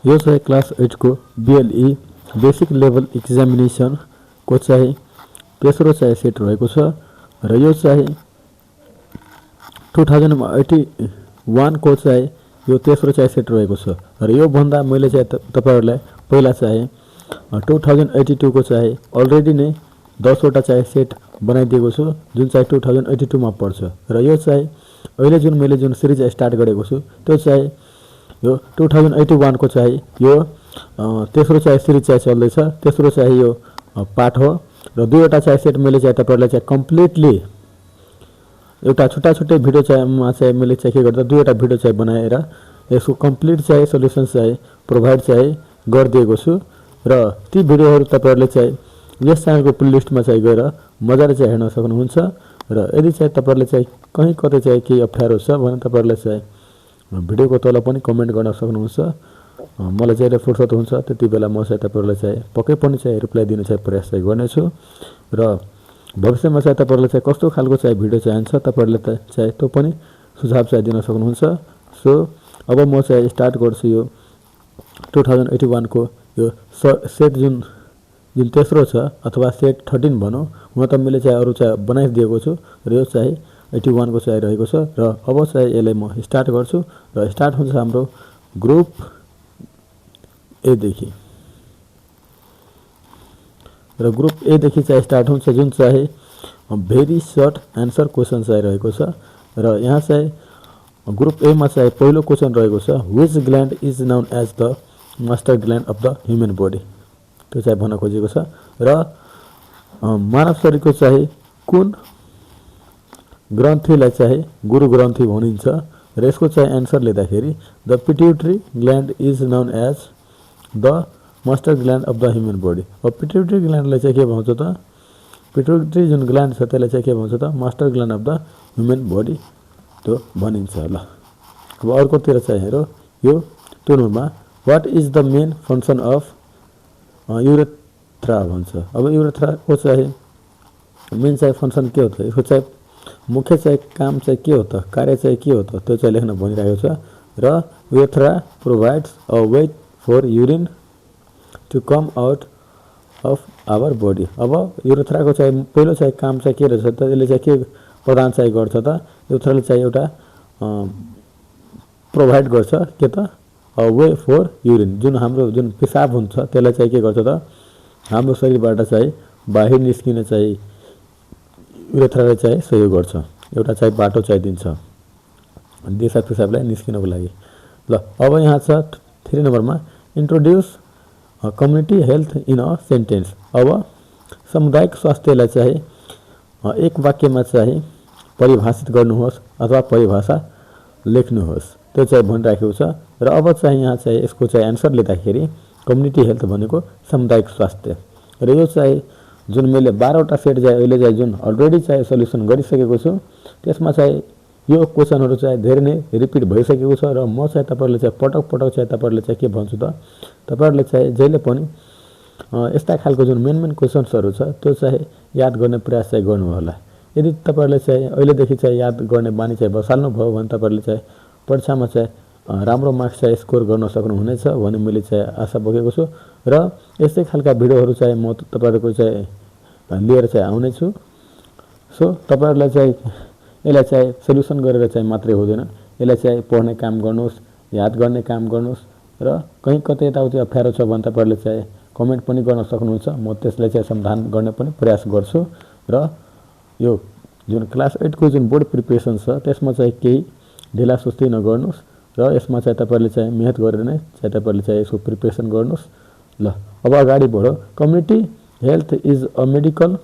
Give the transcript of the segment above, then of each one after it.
यो चाहिँ क्लास 8 को BLE बेसिक लेभल एक्जामिनेसन को चाहिँ तेस्रो चाहिँ सेट रहेको छ र यो चाहिँ 2081 को चाहिँ यो तेस्रो चाहिँ सेट रहेको छ र यो भन्दा मैले चाहिँ तपाईहरुलाई पहिला चाहिँ 2082 को चाहिँ अलरेडी नै 10 वटा चाहिँ सेट बनाइदिएको छु जुन चाहिँ 2082 मा पर्छ र यो चाहिँ अहिले जुन मैले जुन सिरिज स्टार्ट गरेको छु त्यो चाहिँ यो 2081 को चाहिँ यो तेस्रो चाहिँ सिरिज चाहिँ चल्दैछ तेस्रो चाहिँ यो पाठ हो र दुईवटा चाहिँ सेट मैले चाहिँ तपाईहरुलाई चाहिँ कम्प्लिटली एउटा छुट्टा छुट्टै भिडियो चाहिँ मैले चाहिँ के गर्दा दुईवटा भिडियो चाहिँ बनाएर यसको कम्प्लिट चाहिँ सल्युसन चाहिँ प्रोभाइड चाहिँ गरिदिएको छु र ती भिडियोहरु तपाईहरुले चाहिँ यस च्यानलको प्लेलिस्टमा चाहिँ गएर मजाले चाहिँ हेर्न सक्नुहुन्छ र यदि चाहिँ तपाईहरुले चाहिँ कहीं कतै चाहिँ केही अप्ठ्यारो छ भने तपाईहरुले चाहिँ भिडियोको तल पनि कमेन्ट गर्न सक्नुहुन्छ मलाई चाहिँ फुर्सद हुन्छ त्यतिबेला म चाहिँ तपाईहरुलाई चाहिँ पक्कै पनि चाहिँ रिप्लाई दिने चाहिँ प्रयास चाहिँ गर्नेछु र भविष्यमा चाहिँ तपाईहरुले चाहिँ कस्तो खालको चाहिँ भिडियो चाहिन्छ तपाईहरुले चाहिँ त्यो पनि सुझाव चाहिँ दिन सक्नुहुन्छ सो अब म चाहिँ स्टार्ट गर्छु यो 2081 को यो सेट जुन तेस्रो छ अथवा सेट 13 भनौं म त मैले चाहिँ अरु चाहिँ बनाइदिएको छु र यो चाहिँ 81 को चाहिँ रहेको छ र अब चाहिँ यसलाई म स्टार्ट गर्छु र स्टार्ट हुन्छ हाम्रो ग्रुप ए देखि र ग्रुप ए देखि चाहिँ स्टार्ट हुन्छ जुन चाहिँ भेरी सर्ट आन्सर क्वेशन चाहिँ रहेको छ र यहाँ चाहिँ ग्रुप ए मा चाहिँ पहिलो क्वेशन रहेको छ which gland is known as the master gland of the human body त्यो चाहिँ भन्न खोजेको छ र मानव शरीरको चाहिँ कुन ग्रन्थीलाई चाहिँ गुरु ग्रन्थी भनिन्छ र यसको चाहिँ आन्सर लेख्दाखेरि the pituitary gland is known as the master gland of the human body अब पिट्युटरी ग्ल्यान्डलाई चाहिँ के भन्छ त पिट्युटरी जुन ग्ल्यान्ड छ त्यसलाई चाहिँ के भन्छ त master gland of the human body त्यो भनिन्छ ल अब अर्कोतिर चाहिँ हेरौ यो 2 नम्बरमा what is the main function of urethra भन्छ अब युरेथ्रा को चाहिँ मेन चाहिँ फंक्शन के हो त यसको चाहिँ मुख्य चाहिँ काम चाहिँ के हो त कार्य चाहिँ के हो त त्यो चाहिँ लेख्न भनिरहेको छ र urethra provides a way for urine to come out of our body अब युरेथ्राको चाहिँ पहिलो चाहिँ काम चाहिँ के रहेछ त यसले चाहिँ के प्रदान चाहिँ गर्छ त युरेथ्राले चाहिँ एउटा प्रोवाइड गर्छ के त अ वे फर युरिन जुन हाम्रो जुन पिसाब हुन्छ त्यसलाई चाहिँ के गर्छ त हाम्रो शरीरबाट चाहिँ बाहिर निस्किन चाहिँ युरेथ्राले चाहिँ सहयोग गर्छ एउटा चाहिँ बाटो चाहिँ दिन्छ दिशा पिसाबलाई निस्किनको लागि ल अब यहाँ छ 3 नम्बरमा introduce community health in a sentence अब सामुदायिक स्वास्थ्यलाई चाहिँ एक वाक्यमा चाहिँ परिभाषित गर्नुहोस् अथवा परिभाषा लेख्नुहोस् त्यो चाहिँ भनिराखेको छ र अब चाहिँ यहाँ चाहिँ यसको चाहिँ आन्सर लेख्दाखेरि कम्युनिटी हेल्थ भनेको सामुदायिक स्वास्थ्य र यो चाहिँ जुन मैले 12 वटा सेट चाहिँ अहिले चाहिँ जुन अलरेडी चाहिँ सल्युसन गरिसकेको छु त्यसमा चाहिँ यो क्वेशनहरु चाहिँ धेरै नै रिपिट भइसकेको छ र म चाहिँ तपाईहरुले चाहिँ पटक पटक चाहिँ तपाईहरुले चाहिँ के भन्छु त तपाईहरुले चाहिँ जहिले पनि यस्ता खालको जुन मेन क्वेशन्सहरु छ त्यो चाहिँ याद गर्ने प्रयास चाहिँ गर्नु होला यदि तपाईहरुले चाहिँ अहिलेदेखि चाहिँ याद गर्ने बानी चाहिँ बसाल्नु भयो भने तपाईहरुले चाहिँ परीक्षामा चाहिँ राम्रो मार्क्स चाहिँ स्कोर गर्न सक्नुहुनेछ भन्ने मैले चाहिँ आशा बोकेको छु र यस्तै खालका भिडियोहरु चाहिँ म तपाईहरुको चाहिँ लिएर चाहिँ आउने छु सो तपाईहरुलाई चाहिँ यसलाई चाहिँ सल्युसन गरेर चाहिँ मात्रै हुँदैन यसलाई चाहिँ पढ्ने काम गर्नुहोस् याद गर्ने काम गर्नुहोस् र कहीं कतै यताउति अप्ठ्यारो छ भने तपाईहरुले चाहिँ कमेन्ट पनि गर्न सक्नुहुन्छ म त्यसलाई चाहिँ समाधान गर्ने पनि प्रयास गर्छु र यो जुन क्लास 8 को जुन बोर्ड प्रिपरेसन छ त्यसमा चाहिँ केही ढिला सुस्ती नगर्नुहोस् र यसमा चाहिँ तपाईहरुले चाहिँ मेहनत गरेर नै चाहिँ तपाईहरुले चाहिँ यसको प्रिपरेसन गर्नुहोस् ल अब अगाडि बढौ community health is a medical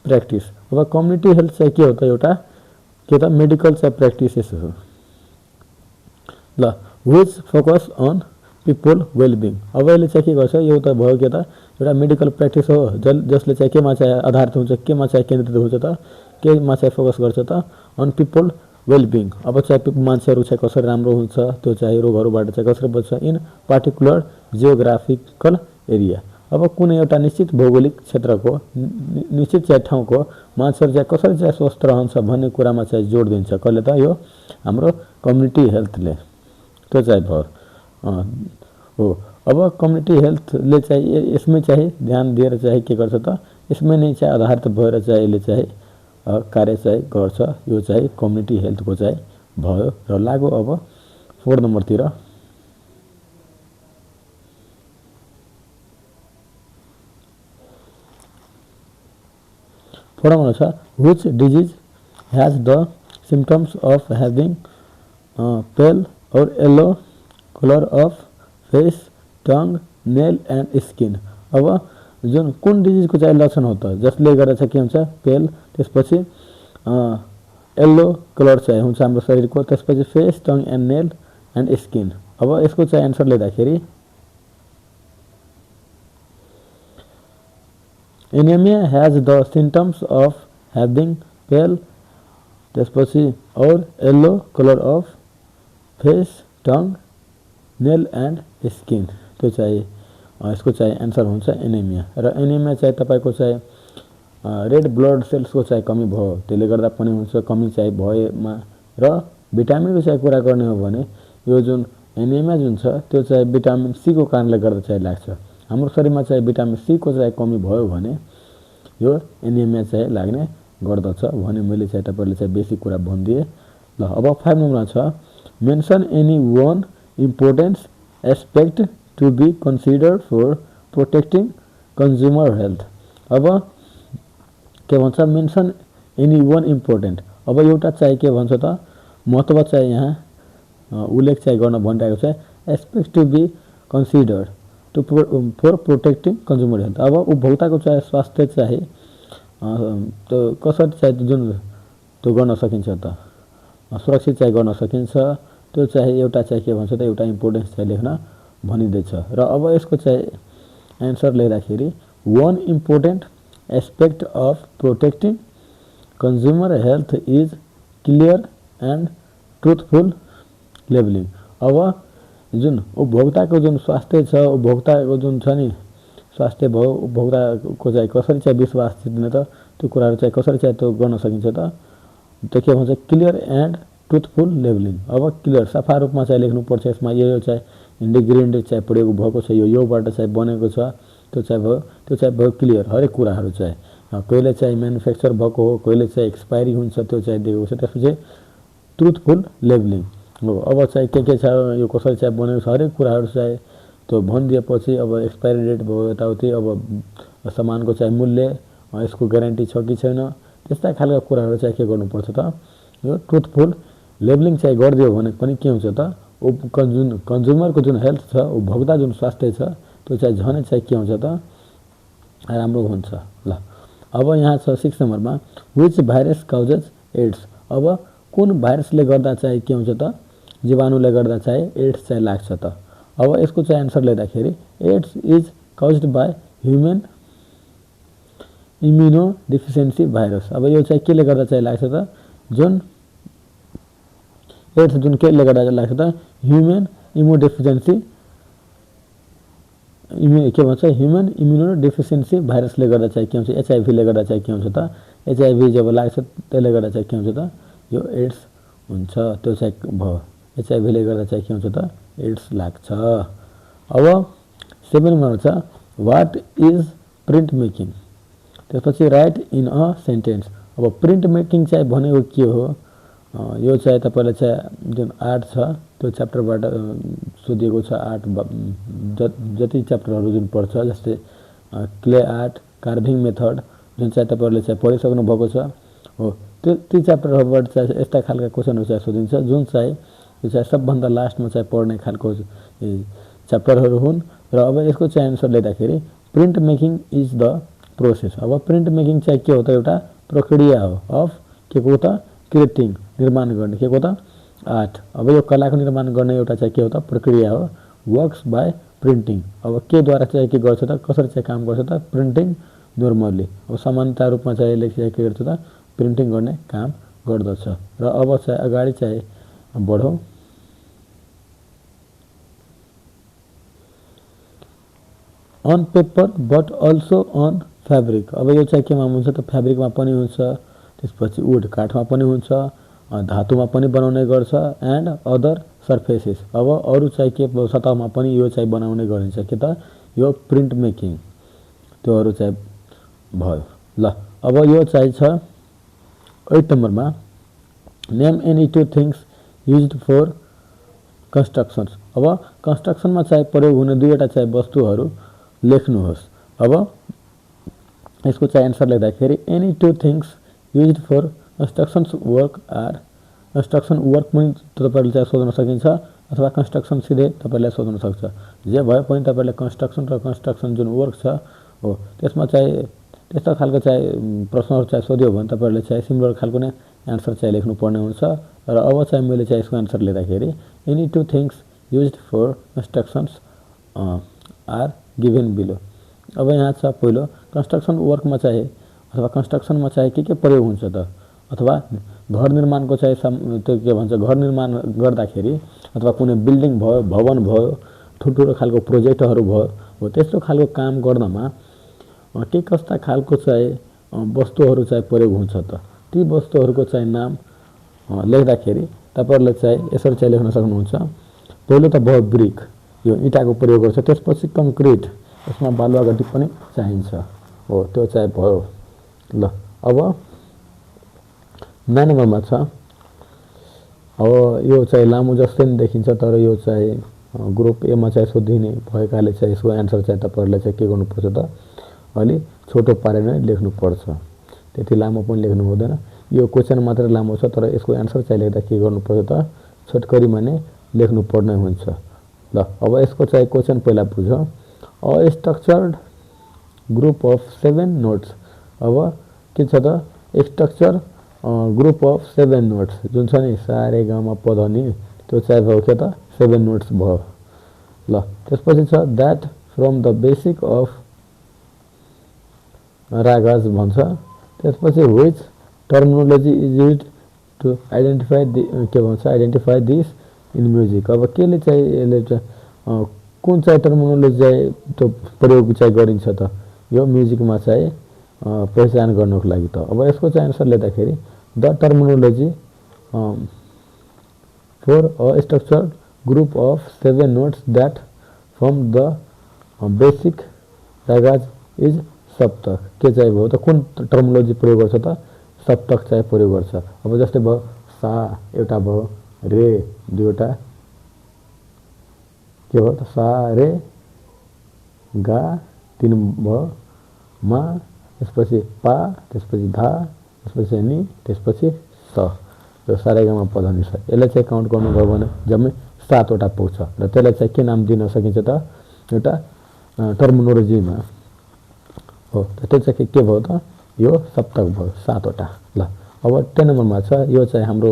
practice अब कम्युनिटी हेल्थ चाहिँ के हो त एउटा के त मेडिकल चाहिँ प्र्याक्टिसेस हो ल which focus on people wellbeing अब यसले चाहिँ के गर्छ यो त भयो के त एउटा मेडिकल प्र्याक्टिस हो जसले चाहिँ केमा चाहिँ आधारित हुन्छ केमा चाहिँ केन्द्रित हुन्छ त केमा चाहिँ फोकस गर्छ त अन पिपल वेलबिङ अब चाहिँ मान्छेहरु चाहिँ कसरी राम्रो हुन्छ त्यो चाहिँ रोगहरुबाट चाहिँ कसरी बच्छ इन पार्टिकुलर जियोग्राफिकल एरिया अब कुनै एउटा निश्चित भौगोलिक क्षेत्रको निश्चित चाहिँ ठाउँको मान्छेहरु चाहिँ कसरी चाहिँ स्वस्थ रहन्छ भन्ने कुरामा चाहिँ जोड दिन्छ कसले त यो हाम्रो कम्युनिटी हेल्थले त्यो चाहिँ भयो हो अब कम्युनिटी हेल्थले चाहिँ यसमै चाहिँ ध्यान दिएर चाहिँ के गर्छ त, यसमै नै चाहिँ आधारित भएर चाहिँ यसले चाहिँ कार्य चाहिँ गर्छ। यो चाहिँ कम्युनिटी हेल्थको चाहिँ भयो र लागु अब 4 नम्बरतिर। 4 नम्बर छ which disease has the symptoms of having pale or yellow color of face, tongue, nail and skin। अब जुन कुन डिजिजको चाहिँ लक्षण हो त, जसले गर्दा चाहिँ के हुन्छ पेल, त्यसपछि येल्लो कलर चाहिँ हुन्छ हाम्रो शरीरको, त्यसपछि face, tongue and nail and skin. अब यसको चाहिँ एन्सर लेख्दाखेरि anaemia has the symptoms of having pale, त्यसपछि or yellow colour of face, tongue, nail and skin. त्यो चाहिँ यसको चाहिँ एन्सर हुन्छ एनिमिया। र एनिमिया चाहिँ तपाईको चाहिँ रेड ब्लड सेल्सको चाहिँ कमी भयो, त्यसले गर्दा पनि हुन्छ, कमी चाहिँ भएमा। र भिटामिनको चाहिँ कुरा गर्ने हो भने यो जुन एनिमिया जुन छ त्यो चाहिँ भिटामिन सी को कारणले गर्दा चाहिँ लाग्छ। हाम्रो शरीरमा चाहिँ भिटामिन सी को चाहिँ कमी भयो भने यो एनिमिया चाहिँ लाग्ने गर्दछ भने मैले चाहिँ तपाईहरुले चाहिँ बेसिक कुरा भनिदिए। ल अब 5 नम्बरमा छ mention any one important aspect to be considered for protecting consumer health. अब के भन्छ मेन्सन एनी वन इम्पोर्टेन्ट। अब एउटा चाहिँ के भन्छ त महत्त्व चाहिँ यहाँ उल्लेख चाहिँ गर्न भनिरहेको छ aspect to be considered to for protecting consumer health. अब उपभोक्ताको चाहिँ स्वास्थ्य चाहिँ त्यो कसरी चाहिँ जुन त्यो गर्न सकिन्छ त सुरक्षित चाहिँ गर्न सकिन्छ, त्यो चाहिँ एउटा चाहिँ के भन्छ त एउटा इम्पोर्टेन्स चाहिँ लेख्न भनिँदैछ। र अब यसको चाहिँ एन्सर लेख्दाखेरि one important aspect of protecting consumer health is clear and truthful labelling. अब जुन उपभोक्ताको जुन स्वास्थ्य छ, उपभोक्ताको जुन छ नि स्वास्थ्य भयो, उपभोक्ताको चाहिँ कसरी चाहिँ विश्वास जित्ने त त्यो कुराहरू चाहिँ कसरी चाहिँ त्यो गर्न सकिन्छ त त्यो के भन्छ क्लियर एन्ड ट्रुथफुल लेबलिङ। अब क्लियर सफा रूपमा चाहिँ लेख्नुपर्छ, यसमा यो चाहिँ इन्ग्रेडिएन्ट चाहिँ प्रयोग भएको छ, योबाट चाहिँ बनेको छ, त्यो चाहिँ भयो क्लियर हरेक कुराहरू चाहिँ। कहिले चाहिँ म्यानुफ्याक्चर भएको हो, कहिले चाहिँ एक्सपायरी हुन्छ त्यो चाहिँ दिएको छ। त्यसपछि ट्रुथफुल लेबलिङ हो। अब चाहिँ के छ यो कसरी चाहिँ बनेको छ हरेक कुराहरू चाहिँ त्यो भनिदिएपछि अब एक्सपायरी डेट भयो यताउति, अब सामानको चाहिँ मूल्य, यसको ग्यारेन्टी छ कि छैन, त्यस्ता खालका कुराहरू चाहिँ के गर्नुपर्छ त यो ट्रुथफुल लेबलिङ चाहिँ गरिदियो भने पनि के हुन्छ त कन्ज्युमरको जुन हेल्थ छ, उपभोक्ता जुन स्वास्थ्य छ त्यो चाहिँ झनै चाहिँ के हुन्छ त राम्रो हुन्छ। ल अब यहाँ छ 6 नम्बरमा विच भाइरस काउजेज एड्स। अब कुन भाइरसले गर्दा चाहिँ के हुन्छ त जीवाणुले गर्दा चाहिँ एड्स चाहिँ लाग्छ त। अब यसको चाहिँ एन्सर लेख्दाखेरि AIDS is caused by human immunodeficiency virus. अब यो चाहिँ केले गर्दा चाहिँ लाग्छ त जुन एड्स जुन केले गर्दा चाहिँ लाग्छ त ह्युमन इम्युनोडेफिसियन्सी के भन्छ ह्युमन इम्युनो डिफिसियन्सी भाइरसले गर्दा चाहिँ के हुन्छ एचआइभीले गर्दा चाहिँ के हुन्छ त एचआइभी जब लाग्छ त्यसले गर्दा चाहिँ के हुन्छ त यो एड्स हुन्छ। त्यो चाहिँ भयो एचआइभीले गर्दा चाहिँ के हुन्छ त एड्स लाग्छ। अब 7 नम्बर छ वाट इज प्रिन्ट मेकिङ। त्यसपछि राइट इन अ सेन्टेन्स। अब प्रिन्ट मेकिङ चाहिँ भनेको के हो यो चाहिँ तपाईलाई चाहिँ जुन आर्ट छ त्यो च्याप्टरबाट सोधिएको छ। आर्ट जति च्याप्टरहरू जुन पढ्छ जस्तै क्ले आर्ट, कार्भिङ मेथड जुन चाहिँ तपाईहरुले चाहिँ पढिसक्नु भएको छ हो, त्यो ती च्याप्टरहरूबाट चाहिँ यस्ता खालका क्वेसनहरू चाहिँ सोधिन्छ जुन चाहिँ यो चाहिँ सबभन्दा लास्टमा चाहिँ पढ्ने खालको च्याप्टरहरू हुन्। र अब यसको चाहिँ एन्सर लेख्दाखेरि print making is the process. अब प्रिन्ट मेकिङ चाहिँ के हो त एउटा प्रक्रिया हो अफ के को त क्रिएटिङ निर्माण गर्ने के को त आर्ट। अब यो कलाको निर्माण गर्ने एउटा चाहिँ के हो त प्रक्रिया हो वर्क्स बाई प्रिन्टिङ। अब के द्वारा चाहिँ के गर्छ त कसरी चाहिँ काम गर्छ त प्रिन्टिङ नर्मली। अब सामान्यतः रूपमा चाहिँ यसले चाहिँ के गर्छ त प्रिन्टिङ गर्ने काम गर्दछ। र अब चाहिँ अगाडि चाहिँ बढौँ। On paper but also on fabric. अब यो चाहिँ केमा हुन्छ त फ्याब्रिकमा पनि हुन्छ, त्यसपछि वुड काठमा पनि हुन्छ, धातुमा पनि बनाउने गर्छ एन्ड अदर सर्फेसेस। अब अरू चाहिँ के सतहमा पनि यो चाहिँ बनाउने गरिन्छ के त यो प्रिन्ट मेकिङ, त्योहरू चाहिँ भयो। ल अब यो चाहिँ छ 8 नम्बरमा name any two things used for constructions. अब कन्स्ट्रक्सनमा चाहिँ प्रयोग हुने दुईवटा चाहिँ वस्तुहरू लेख्नुहोस्। अब यसको चाहिँ एन्सर लेख्दाखेरि any two things used for constructions work are, construction work पनि तपाईँहरूले चाहिँ सोध्न सकिन्छ अथवा कन्स्ट्रक्सन सिधै तपाईँले सोध्न सक्छ। जे भए पनि तपाईँले कन्स्ट्रक्सन र कन्स्ट्रक्सन जुन वर्क छ हो त्यसमा चाहिँ त्यस्तो खालको चाहिँ प्रश्नहरू चाहिँ सोध्यो भने तपाईँहरूले चाहिँ सिमिलर खालको नै एन्सर चाहिँ लेख्नुपर्ने हुन्छ। र अब चाहिँ मैले चाहिँ यसको एन्सर लेख्दाखेरि any two things used for constructions are given below. अब यहाँ छ पहिलो कन्स्ट्रक्सन वर्कमा चाहिँ अथवा कन्स्ट्रक्सनमा चाहिँ के प्रयोग हुन्छ त, अथवा घर निर्माणको चाहिँ त्यो के भन्छ घर निर्माण गर्दाखेरि अथवा कुनै बिल्डिङ भयो, भवन भयो, ठुल्ठुलो खालको प्रोजेक्टहरू भयो हो त्यस्तो खालको काम गर्नमा के कस्ता खालको चाहिँ वस्तुहरू चाहिँ प्रयोग हुन्छ त, ती वस्तुहरूको चाहिँ नाम लेख्दाखेरि तपाईँहरूले चाहिँ यसरी चाहिँ लेख्न सक्नुहुन्छ। पहिलो त भयो ब्रिक, यो इँटाको प्रयोग गर्छ। त्यसपछि कङ्क्रिट, यसमा बालुवागट्टी पनि चाहिन्छ हो त्यो चाहिँ भयो। ल अब 9 नम्बरमा छ। अब यो चाहिँ लामो जस्तै नै देखिन्छ तर यो चाहिँ ग्रुप एमा चाहिँ सोधिने भएकाले चाहिँ यसको एन्सर चाहिँ तपाईँहरूले चाहिँ के गर्नुपर्छ त अलि छोटो पारेर नै लेख्नुपर्छ, त्यति लामो पनि लेख्नु हुँदैन। यो क्वेसन मात्रै लामो छ तर यसको एन्सर चाहिँ लेख्दा के गर्नुपर्छ त छोटकरीमा नै लेख्नुपर्ने हुन्छ। ल अब यसको चाहिँ क्वेसन पहिला बुझ्यो। A structured group of 7 notes. अब के छ त स्ट्रक्चर ग्रुप अफ 7 नोट्स जुन छ नि सा रे ग म प ध नि त्यो चाहिँ भयो के त 7 नोट्स भयो। ल त्यसपछि छ that from the basic of ragas भन्छ। त्यसपछि which terminology is used to identify के भन्छ आइडेन्टिफाई दिस इन म्युजिक। अब केले चाहिँ यसले कुन चाहिँ टर्मिनोलोजी चाहिँ त्यो प्रयोग चाहिँ गरिन्छ त यो म्युजिकमा चाहिँ पहिचान गर्नको लागि त। अब यसको चाहिँ एन्सर लेख्दाखेरि the terminology for a structured group of 7 notes that from the basic ragas is saptak. के चाहिँ भयो त कुन टर्मिनोलोजी प्रयोग गर्छ त सप्तक चाहिँ प्रयोग गर्छ। अब जस्तै भयो सा एउटा भयो, रे दुईवटा, के भयो त सा रे गा 3 भयो, मा त्यसपछि पा त्यसपछि धा त्यसपछि नि त्यसपछि स र सारेगामा पधनि छ। यसलाई चाहिँ काउन्ट गर्नुभयो भने जम्मै 7वटा पुग्छ र त्यसलाई चाहिँ के नाम दिन सकिन्छ त एउटा टर्मिनोलोजीमा हो त्यो चाहिँ के भयो त यो सप्तक भयो 7वटा। ल अब 10 नम्बरमा छ। यो चाहिँ हाम्रो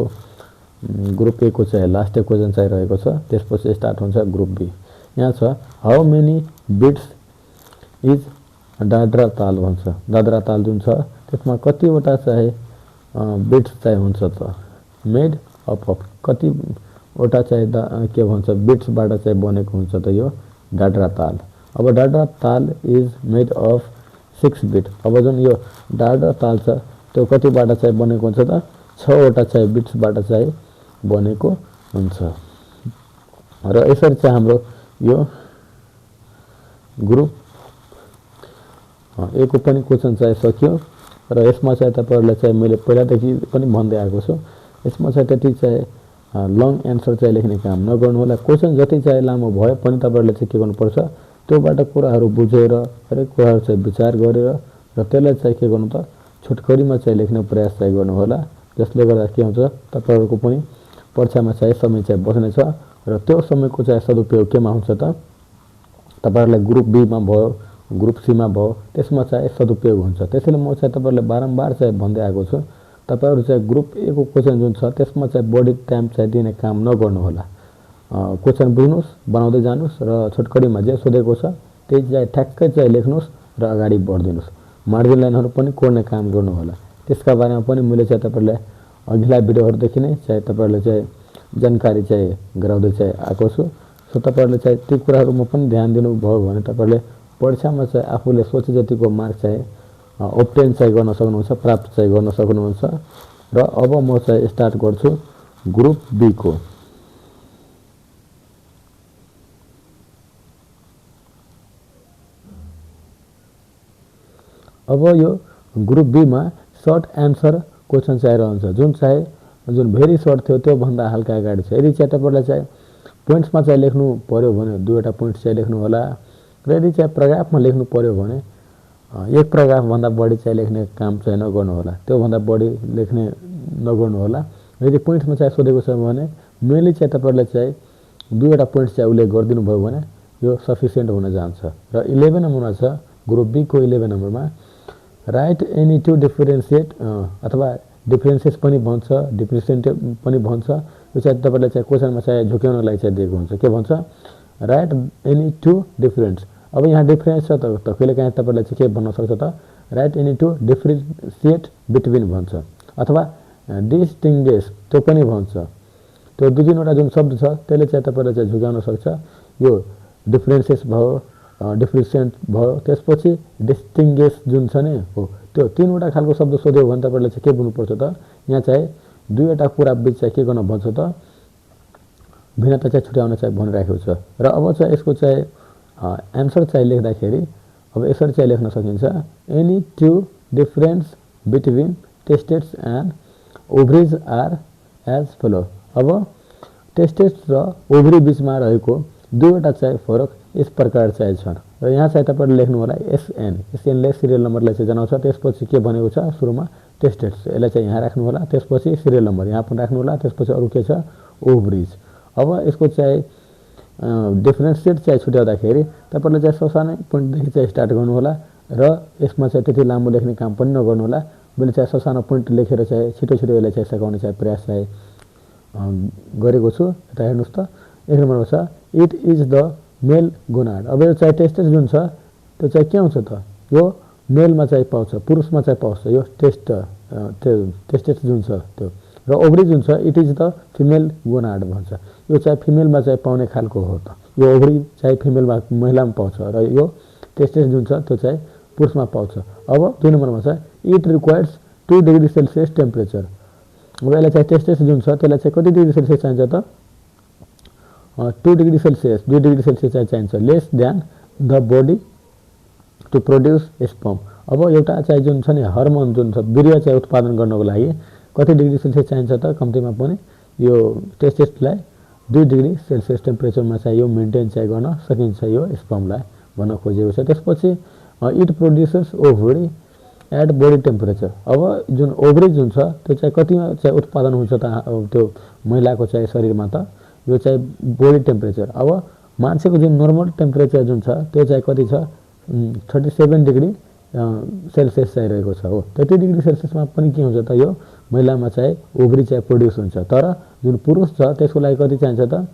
ग्रुप ए को चाहिँ लास्ट क्वेसन चाहिँ रहेको छ, त्यसपछि स्टार्ट हुन्छ ग्रुप बी। यहाँ छ how many beats is Dadra taal भन्छ। दाद्रा ताल जुन छ त्यसमा कतिवटा चाहिँ बिट्स चाहिँ हुन्छ त मेड अप अफ कतिवटा चाहिँ के भन्छ बिट्सबाट चाहिँ बनेको हुन्छ त यो दाद्रा ताल। अब दाद्रा ताल इज मेड अफ 6 बिट। अब जुन यो दाद्रा ताल छ त्यो कतिबाट चाहिँ बनेको हुन्छ त 6वटा चाहिँ बिट्सबाट चाहिँ बनेको हुन्छ। र यसरी चाहिँ हाम्रो यो ग्रुप ए को पनि क्वेसन चाहिँ सकियो र यसमा चाहिँ तपाईहरुलाई चाहिँ मैले पहिलादेखि पनि भन्दै आएको छु यसमा चाहिँ त्यति चाहिँ लङ एन्सर चाहिँ लेख्ने काम नगर्नु होला। क्वेसन जति चाहिँ लामो भए पनि तपाईहरुले चाहिँ के गर्नुपर्छ त्योबाट कुराहरू बुझेर हरेक कुराहरू चाहिँ विचार गरेर र त्यसलाई चाहिँ के गर्नु त छोटकरीमा चाहिँ लेख्ने प्रयास चाहिँ गर्नु होला। जसले गर्दा के हुन्छ तपाईहरुको पनि परीक्षामा चाहिँ समय चाहिँ बच्नेछ र त्यो समयको चाहिँ सदुपयोग केमा हुन्छ त तपाईहरुलाई ग्रुप बी मा भयो ग्रुप सी मा भयो त्यसमा चाहिँ सदुपयोग हुन्छ। त्यसैले म चाहिँ तपाईहरुलाई बारम्बार चाहिँ भन्दै आएको छु तपाईहरु चाहिँ ग्रुप ए को क्वेशन जुन छ त्यसमा चाहिँ बढी टाइम चाहिँ दिने काम नगर्नु होला। क्वेशन बुझ्नुस् बनाउँदै जानुस् र छोटकरीमा जे सोधेको छ त्यही चाहिँ ठ्याक्कै चाहिँ लेख्नुस् र अगाडि बढ्दिनुस्। मार्जिन लाइनहरु पनि कोर्ने काम गर्नु होला। त्यसका बारेमा पनि मैले चाहिँ तपाईहरुलाई अघिल्ला भिडियोहरुदेखि नै चाहिँ तपाईहरुले चाहिँ जानकारी चाहिँ गराउँदै चाहिँ आएको छु। सो तपाईहरुले चाहिँ ती कुराहरुमा पनि ध्यान दिनु भयो भने तपाईहरुले परीक्षामा चाहिँ आफूले सोचे जतिको मार्क चाहिँ obtain चाहिँ गर्न सक्नुहुन्छ प्राप्त चाहिँ गर्न सक्नुहुन्छ। र अब म चाहिँ स्टार्ट गर्छु ग्रुप बी को। अब यो ग्रुप बीमा सर्ट एन्सर क्वेसन चाहिँ रहन्छ, जुन भेरी सर्ट थियो त्योभन्दा हल्का अगाडि छ। यदि चाहिँ तपाईँलाई चाहिँ पोइन्ट्समा चाहिँ लेख्नु पर्यो भने 2वटा पोइन्ट चाहिँ लेख्नु होला, र यदि चाहिँ प्याराग्राफमा लेख्नु पर्यो भने एक प्याराग्राफभन्दा बढी चाहिँ लेख्ने काम चाहिँ नगर्नु होला, त्योभन्दा बढी लेख्ने नगर्नु होला। यदि पोइन्ट्समा चाहिँ सोधेको छ भने मेनली चाहिँ तपाईँले चाहिँ 2वटा पोइन्ट चाहिँ उल्लेख गरिदिनु भयो भने यो सफिसियन्ट हुन जान्छ। र 11 नम्बरमा छ ग्रुप बी को 11 नम्बरमा राइट एनी टु डिफरेन्सिएट अथवा डिफरेन्सेस पनि भन्छ, डिफ्रेन्सिएट पनि भन्छ। यो चाहिँ तपाईँले चाहिँ क्वेसनमा चाहिँ झुक्याउनको लागि चाहिँ दिएको हुन्छ। के भन्छ? Right any two difference. अब यहाँ डिफरेन्स छ त कहिलेकाहीँ तपाईँले चाहिँ के भन्न सक्छ त right any to differentiate between भन्छ, अथवा डिस्टिङ्गेस त्यो पनि भन्छ। त्यो 2-3वटा जुन शब्द छ त्यसले चाहिँ तपाईँले चाहिँ झुक्याउन सक्छ। यो डिफरेन्सेस भयो, डिफ्रेन्सिएट भयो, त्यसपछि डिस्टिङ्गेस जुन छ नि हो त्यो 3वटा खालको शब्द सोध्यो भने तपाईँले चाहिँ के बुझ्नुपर्छ त यहाँ चाहिँ 2वटा कुरा बिच चाहिँ के गर्न भन्छ त भिन्नता चाहिँ छुट्याउन चाहिँ भनिराखेको छ। र अब चाहिँ यसको चाहिँ एन्सर चाहिँ लेख्दाखेरि अब यसरी चाहिँ लेख्न सकिन्छ any two difference between testes and ovaries are as follow. अब टेस्टेड्स र ओभरी बिचमा रहेको 2वटा चाहिँ फरक यस प्रकार चाहिँ छन्। र यहाँ चाहिँ तपाईँले लेख्नु होला एसएनले सिरियल नम्बरलाई चाहिँ जनाउँछ। त्यसपछि के भनेको छ सुरुमा टेस्टेड्स, यसलाई चाहिँ यहाँ राख्नु होला, त्यसपछि सिरियल नम्बर यहाँ पनि राख्नु होला, त्यसपछि अरू के छ ओभरिज। अब यसको चाहिँ डिफरेन्सिएट चाहिँ छुट्याउँदाखेरि तपाईँले चाहिँ ससानै पोइन्टदेखि चाहिँ स्टार्ट गर्नु होला, र यसमा चाहिँ त्यति लामो लेख्ने काम पनि नगर्नु होला। मैले चाहिँ ससानो पोइन्ट लेखेर चाहिँ छिटो छिटो यसलाई चाहिँ सघाउने चाहिँ प्रयास चाहिँ गरेको छु। यता हेर्नुहोस् त 1 नम्बरमा छ it is the mail gonad. अब यो चाहिँ टेस्टेड जुन छ त्यो चाहिँ के हुन्छ त यो मेलमा चाहिँ पाउँछ, पुरुषमा चाहिँ पाउँछ यो टेस्टेड जुन छ त्यो। र ओभरी जुन छ it is the female gonad भन्छ, यो चाहिँ फिमेलमा चाहिँ पाउने खालको हो त। यो ओभरी चाहिँ फिमेलमा महिलामा पाउँछ र यो टेस्टेड जुन छ त्यो चाहिँ पुरुषमा पाउँछ। अब 2 नम्बरमा छ it requires 2 degree Celsius temperature. अब यसलाई चाहिँ टेस्टेड जुन छ त्यसलाई चाहिँ कति डिग्री सेल्सियस चाहिन्छ त 2 डिग्री सेल्सियस, 2 डिग्री सेल्सियस चाहिँ चाहिन्छ less than the body to produce sperm. अब एउटा चाहिँ जुन छ नि हर्मोन जुन छ वीर्य चाहिँ उत्पादन गर्नको लागि कति डिग्री सेल्सियस चाहिन्छ त कम्तीमा पनि यो टेस्टेडलाई 2 डिग्री सेल्सियस टेम्परेचरमा चाहिँ यो मेन्टेन चाहिँ गर्न सकिन्छ यो स्पर्मलाई भन्न खोजेको छ। त्यसपछि it produces ovary at body temperature. अब जुन ओभरी जुन छ त्यो चाहिँ कतिमा चाहिँ उत्पादन हुन्छ त त्यो महिलाको चाहिँ शरीरमा त यो चाहिँ बडी टेम्परेचर। अब मान्छेको जुन नर्मल टेम्परेचर जुन छ त्यो चाहिँ कति छ 37 डिग्री सेल्सियस चाहिँ रहेको छ हो। 30 डिग्री सेल्सियसमा पनि के हुन्छ त यो महिलामा चाहिँ ओभरी चाहिँ प्रोड्युस हुन्छ। तर जुन पुरुष छ त्यसको लागि कति चाहिन्छ त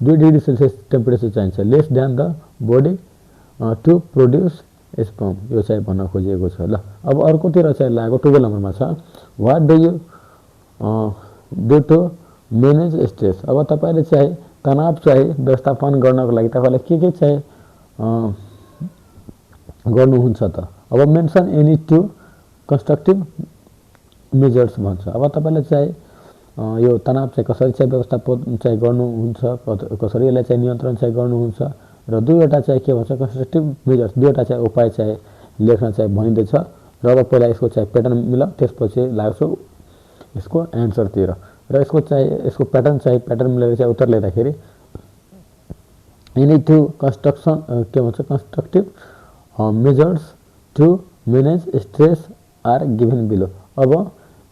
2 डिग्री सेल्सियस टेम्परेचर चाहिन्छ less than the body to produce sperm, यो चाहिँ भन्न खोजिएको छ। ल अब अर्कोतिर चाहिँ लागेको 12 नम्बरमा छ what do you do to manage stress. अब तपाईँले चाहिँ तनाव चाहिँ व्यवस्थापन गर्नको लागि तपाईँले के चाहिँ गर्नुहुन्छ त। अब mention any two constructive measures भन्छ। अब तपाईँले चाहिँ यो तनाव चाहिँ कसरी चाहिँ व्यवस्थापन चाहिँ गर्नुहुन्छ, कसरी यसलाई चाहिँ नियन्त्रण चाहिँ गर्नुहुन्छ, र 2वटा चाहिँ के भन्छ कन्स्ट्रक्टिभ मेजर्स 2वटा चाहिँ उपाय चाहिँ लेख्न चाहिँ भनिँदैछ। र अब पहिला यसको चाहिँ प्याटर्न मिलाऊ, त्यसपछि लाग्छु यसको एन्सरतिर। र यसको प्याटर्न मिलाएर चाहिँ उत्तर लेख्दाखेरि एनी टु कन्स्ट्रक्सन के भन्छ constructive measures to manage stress are given below. अब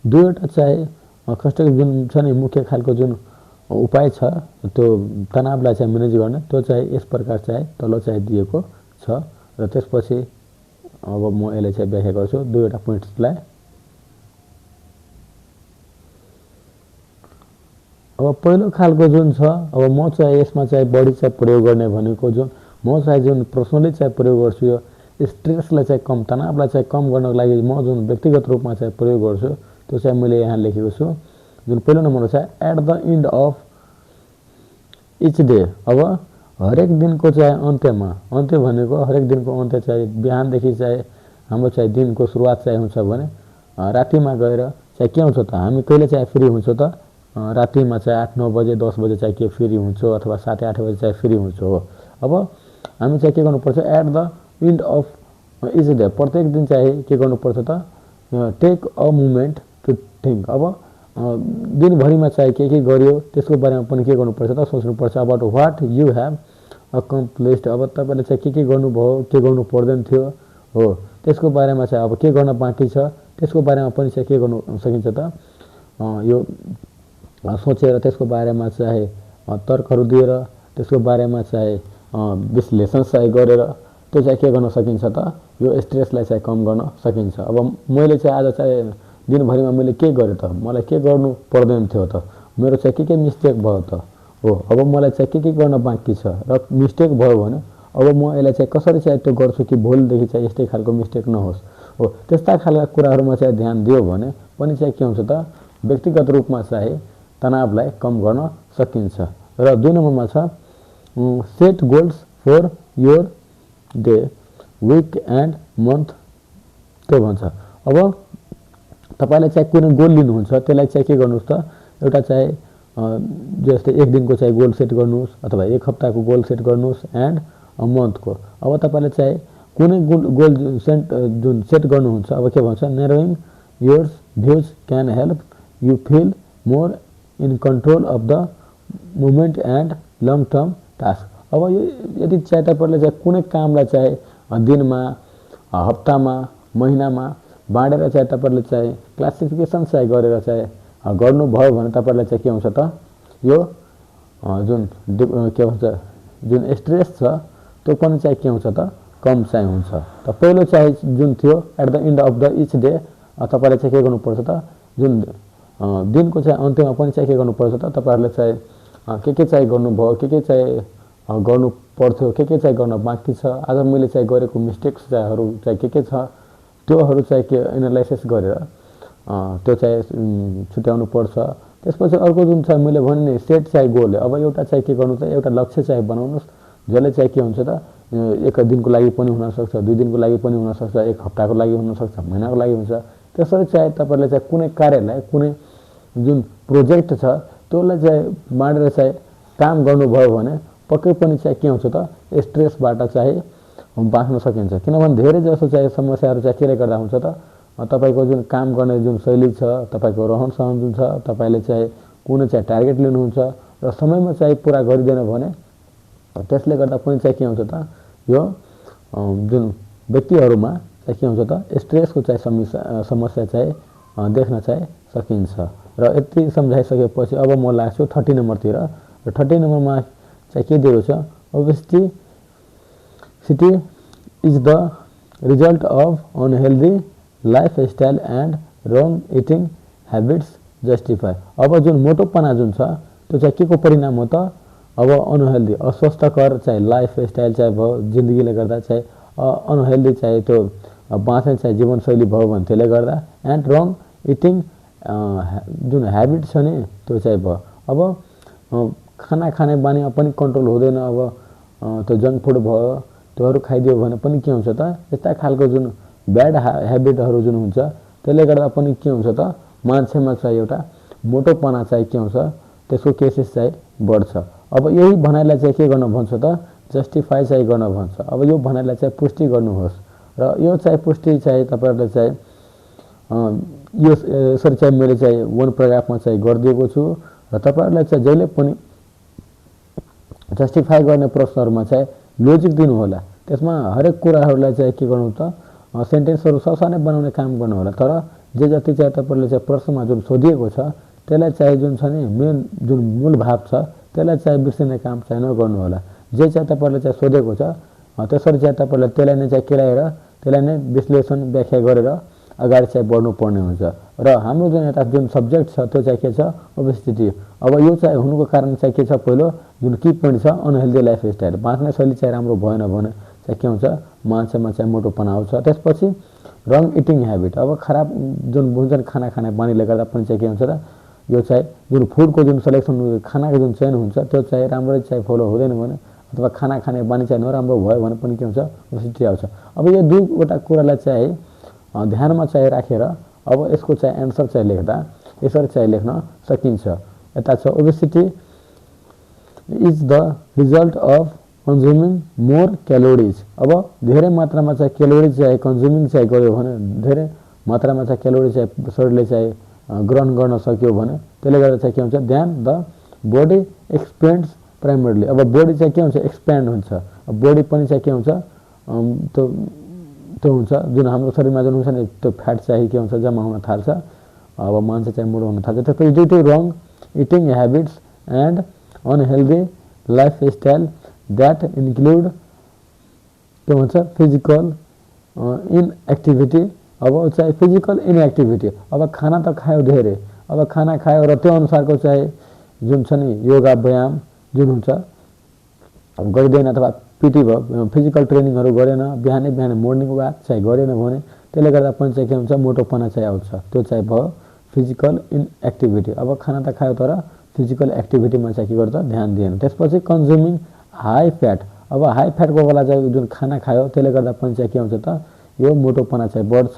2वटा चाहिँ कन्स्ट्रक्टिभ जुन छ नि मुख्य खालको जुन उपाय छ त्यो तनावलाई चाहिँ म्यानेज गर्ने त्यो चाहिँ यस प्रकार चाहिँ तल चाहिँ दिएको छ। र त्यसपछि अब म यसलाई चाहिँ व्याख्या गर्छु 2वटा पोइन्ट्सलाई। अब पहिलो खालको जुन छ अब म चाहिँ यसमा चाहिँ बढी चाहिँ प्रयोग गर्ने भनेको म चाहिँ जुन पर्सनली चाहिँ प्रयोग गर्छु यो स्ट्रेसलाई चाहिँ कम तनावलाई चाहिँ कम गर्नको लागि म जुन व्यक्तिगत रूपमा चाहिँ प्रयोग गर्छु त्यो चाहिँ मैले यहाँ लेखेको छु। जुन पहिलो नम्बर छ at the end of each day. अब हरेक दिनको चाहिँ अन्त्यमा, अन्त्य भनेको हरेक दिनको अन्त्य चाहिँ बिहानदेखि चाहिँ हाम्रो चाहिँ दिनको सुरुवात चाहिँ हुन्छ भने रातिमा गएर चाहिँ के हुन्छ त हामी कहिले चाहिँ फ्री हुन्छ त रातिमा चाहिँ 8-9 बजे 10 बजे चाहिँ के फ्री हुन्छ अथवा 7-8 बजे चाहिँ फ्री हुन्छ हो। अब हामी चाहिँ के गर्नुपर्छ at the end of each day प्रत्येक दिन चाहिँ के गर्नुपर्छ त take a moment to think. अब दिनभरिमा चाहिँ के गर्यो त्यसको बारेमा पनि के गर्नुपर्छ त सोच्नुपर्छ। About what you have accomplished. अब तपाईँले चाहिँ के गर्नुभयो, के गर्नु पर्दैन थियो हो त्यसको बारेमा चाहिँ अब के गर्न बाँकी छ त्यसको बारेमा पनि चाहिँ के गर्नु सकिन्छ त यो सोचेर त्यसको बारेमा चाहिँ तर्कहरू दिएर त्यसको बारेमा चाहिँ विश्लेषण चाहिँ गरेर त्यो चाहिँ के गर्न सकिन्छ त यो स्ट्रेसलाई चाहिँ कम गर्न सकिन्छ। अब मैले चाहिँ आज चाहिँ दिनभरिमा मैले के गरेँ त, मलाई के गर्नु पर्दैन थियो त, मेरो चाहिँ के मिस्टेक भयो त हो, अब मलाई चाहिँ के गर्न बाँकी छ र मिस्टेक भयो भने अब म यसलाई चाहिँ कसरी चाहिँ त्यो गर्छु कि भोलिदेखि चाहिँ यस्तै खालको मिस्टेक नहोस् हो। त्यस्ता खालका कुराहरूमा चाहिँ ध्यान दियो भने पनि चाहिँ के हुन्छ त व्यक्तिगत रूपमा चाहिँ तनावलाई कम गर्न सकिन्छ। र 2 नम्बरमा छ set goals for your day week and month. के भन्छ अब तपाईँले चाहिँ कुनै गोल लिनुहुन्छ त्यसलाई चाहिँ के गर्नुहोस् त एउटा चाहिँ जस्तै 1 दिनको चाहिँ गोल सेट गर्नुहोस् अथवा 1 हप्ताको गोल सेट गर्नुहोस् एन्ड मन्थको। अब तपाईँले चाहिँ कुनै गोल जुन सेट गर्नुहुन्छ अब के भन्छ narrowing your views can help you feel more in control of the moment and long term task. अब यो यदि चाहिँ तपाईँले चाहिँ कुनै कामलाई चाहिँ दिनमा हप्तामा महिनामा बाँडेर चाहिँ तपाईँले चाहिँ क्लासिफिकेसन चाहिँ गरेर चाहिँ गर्नुभयो भने तपाईँलाई चाहिँ के हुन्छ त यो जुन के भन्छ जुन स्ट्रेस छ त्यो पनि चाहिँ के हुन्छ त कम चाहिँ हुन्छ। त पहिलो चाहिँ जुन थियो at the end of the each day तपाईँले चाहिँ के गर्नुपर्छ त जुन दिनको चाहिँ अन्त्यमा पनि चाहिँ के गर्नुपर्छ त तपाईँहरूले चाहिँ के चाहिँ गर्नुभयो, के चाहिँ गर्नु पर्थ्यो, के चाहिँ गर्न बाँकी छ, आज मैले चाहिँ गरेको मिस्टेक्स चाहिँहरू चाहिँ के छ त्योहरू चाहिँ के एनालाइसिस गरेर त्यो चाहिँ छुट्याउनु पर्छ। त्यसपछि अर्को जुन चाहिँ मैले भने नि सेट चाहिँ गोल अब एउटा चाहिँ के गर्नु त एउटा लक्ष्य चाहिँ बनाउनुहोस् जसले चाहिँ के हुन्छ त 1 दिनको लागि पनि हुनसक्छ, 2 दिनको लागि पनि हुनसक्छ, 1 हप्ताको लागि हुनसक्छ, महिनाको लागि हुन्छ। त्यसरी चाहिँ तपाईँले चाहिँ कुनै कार्यलाई कुनै जुन प्रोजेक्ट छ त्यसलाई चाहिँ बाँडेर चाहिँ काम गर्नुभयो भने पक्कै पनि चाहिँ के हुन्छ त स्ट्रेसबाट चाहिँ बाँच्न सकिन्छ। किनभने धेरै जसो चाहिँ समस्याहरू चाहिँ केले गर्दा हुन्छ त तपाईँको जुन काम गर्ने जुन शैली छ, तपाईँको रहन सहन जुन छ, तपाईँले चाहिँ कुनै चाहिँ टार्गेट लिनुहुन्छ र समयमा चाहिँ पुरा गरिँदैन भने त्यसले गर्दा पनि चाहिँ के हुन्छ त यो जुन व्यक्तिहरूमा चाहिँ के हुन्छ त स्ट्रेसको चाहिँ समस्या चाहिँ देख्न चाहिँ सकिन्छ। र यति सम्झाइसकेपछि अब म लाग्छु 30 नम्बरतिर। र 30 नम्बरमा चाहिँ के दिएको छ obesity is the result of unhealthy lifestyle and wrong eating habits justify. अब जुन मोटोपना जुन छ त्यो चाहिँ के को परिणाम हो त अब अनहेल्दी अस्वस्थकर चाहिँ लाइफस्टाइल चाहिँ भयो जिन्दगीले गर्दा चाहिँ अनहेल्दी चाहिँ त्यो बाँच्ने चाहिँ जीवनशैली भयो भने त्यसले गर्दा एन्ड रङ इटिङ जुन ह्याबिट छ नि त्यो चाहिँ भयो। अब खाना खाने बानीमा पनि कन्ट्रोल हुँदैन, अब त्यो जङ्क फुड भयो त्योहरू खाइदियो भने पनि के हुन्छ त यस्ता खालको जुन ब्याड ह्याबिटहरू जुन हुन्छ त्यसले गर्दा पनि के हुन्छ त मान्छेमा चाहिँ एउटा मोटोपना चाहिँ के हुन्छ त्यसको केसेस चाहिँ बढ्छ। अब यही भनाइलाई चाहिँ के गर्न भन्छ त जस्टिफाई चाहिँ गर्न भन्छ। अब यो भनाइलाई चाहिँ पुष्टि गर्नुहोस् र यो चाहिँ पुष्टि चाहिँ तपाईँहरूले चाहिँ यो यसरी चाहिँ मैले चाहिँ 1 प्याराग्राफमा चाहिँ गरिदिएको छु र तपाईँहरूलाई चाहिँ जहिले पनि जस्टिफाई गर्ने प्रश्नहरूमा चाहिँ लोजिक दिनु होला। त्यसमा हरेक कुराहरूलाई चाहिँ के गर्नु त सेन्टेन्सहरू ससानै बनाउने काम गर्नु होला। तर जे जति चाहिँ तपाईँहरूले चाहिँ प्रश्नमा जुन सोधिएको छ त्यसलाई चाहिँ जुन छ नि मेन जुन मूल भाव छ त्यसलाई चाहिँ बिर्सिने काम चाहिँ नगर्नु होला। जे चाहिँ तपाईँहरूले चाहिँ सोधेको छ त्यसरी चाहिँ तपाईँहरूले त्यसलाई नै चाहिँ केलाएर त्यसलाई नै विश्लेषण व्याख्या गरेर अगाडि चाहिँ बढ्नुपर्ने हुन्छ। र हाम्रो जुन यता जुन सब्जेक्ट छ त्यो चाहिँ के छ ओबेसिटी। अब यो चाहिँ हुनुको कारण चाहिँ के छ पहिलो जुन की पोइन्ट छ अनहेल्दी लाइफस्टाइल बाँच्ने शैली चाहिँ राम्रो भएन भने चाहिँ के हुन्छ मान्छेमा चाहिँ मोटोपना आउँछ। त्यसपछि रङ इटिङ ह्याबिट अब खराब जुन भोजन खाना खाने बानीले गर्दा पनि चाहिँ के हुन्छ त यो चाहिँ जुन फुडको जुन सेलेक्सन खानाको जुन चयन हुन्छ त्यो चाहिँ राम्ररी चाहिँ फलो हुँदैन भने अथवा खाना खाने बानी चाहिँ नराम्रो भयो भने पनि के हुन्छ ओबेसिटी आउँछ। अब यो 2वटा कुरालाई चाहिँ ध्यानमा चाहिँ राखेर अब यसको चाहिँ एन्सर चाहिँ लेख्दा यसरी चाहिँ लेख्न सकिन्छ। यता छ obesity is the result of consuming more calories. अब धेरै मात्रामा चाहिँ क्यालोरिज चाहिँ कन्ज्युमिङ चाहिँ गर्यो भने, धेरै मात्रामा चाहिँ क्यालोरी चाहिँ शरीरले चाहिँ ग्रहण गर्न सक्यो भने त्यसले गर्दा चाहिँ के हुन्छ, देन द बडी एक्सपेन्ड्स प्राइमरली। अब बडी चाहिँ के हुन्छ, एक्सप्यान्ड हुन्छ। अब बडी पनि चाहिँ के हुन्छ, त्यो हुन्छ जुन हाम्रो शरीरमा जुन हुन्छ नि त्यो फ्याट चाहिँ के हुन्छ, जम्मा हुन थाल्छ। अब मान्छे चाहिँ मोटो हुन थाल्छ। त्यसपछि due to wrong eating habits and unhealthy lifestyle that include के भन्छ, फिजिकल इनएक्टिभिटी। अब चाहिँ फिजिकल इनएक्टिभिटी, अब खाना त खायो धेरै, अब खाना खायो र त्यो अनुसारको चाहिँ जुन छ नि योगा व्यायाम जुन हुन्छ गरिँदैन, अथवा पिटी भयो, फिजिकल ट्रेनिङहरू गरेन, बिहानै बिहानै मोर्निङ वाक चाहिँ गरेन भने त्यसले गर्दा पनि चाहिँ के हुन्छ, मोटोपना चाहिँ आउँछ। त्यो चाहिँ भयो फिजिकल इनएक्टिभिटी। अब खाना त खायो तर फिजिकल एक्टिभिटीमा चाहिँ के गर्छ, ध्यान दिएन। त्यसपछि कन्ज्युमिङ हाई फ्याट। अब हाई फ्याटको बेला चाहिँ जुन खाना खायो त्यसले गर्दा पनि चाहिँ के हुन्छ त, यो मोटोपना चाहिँ बढ्छ।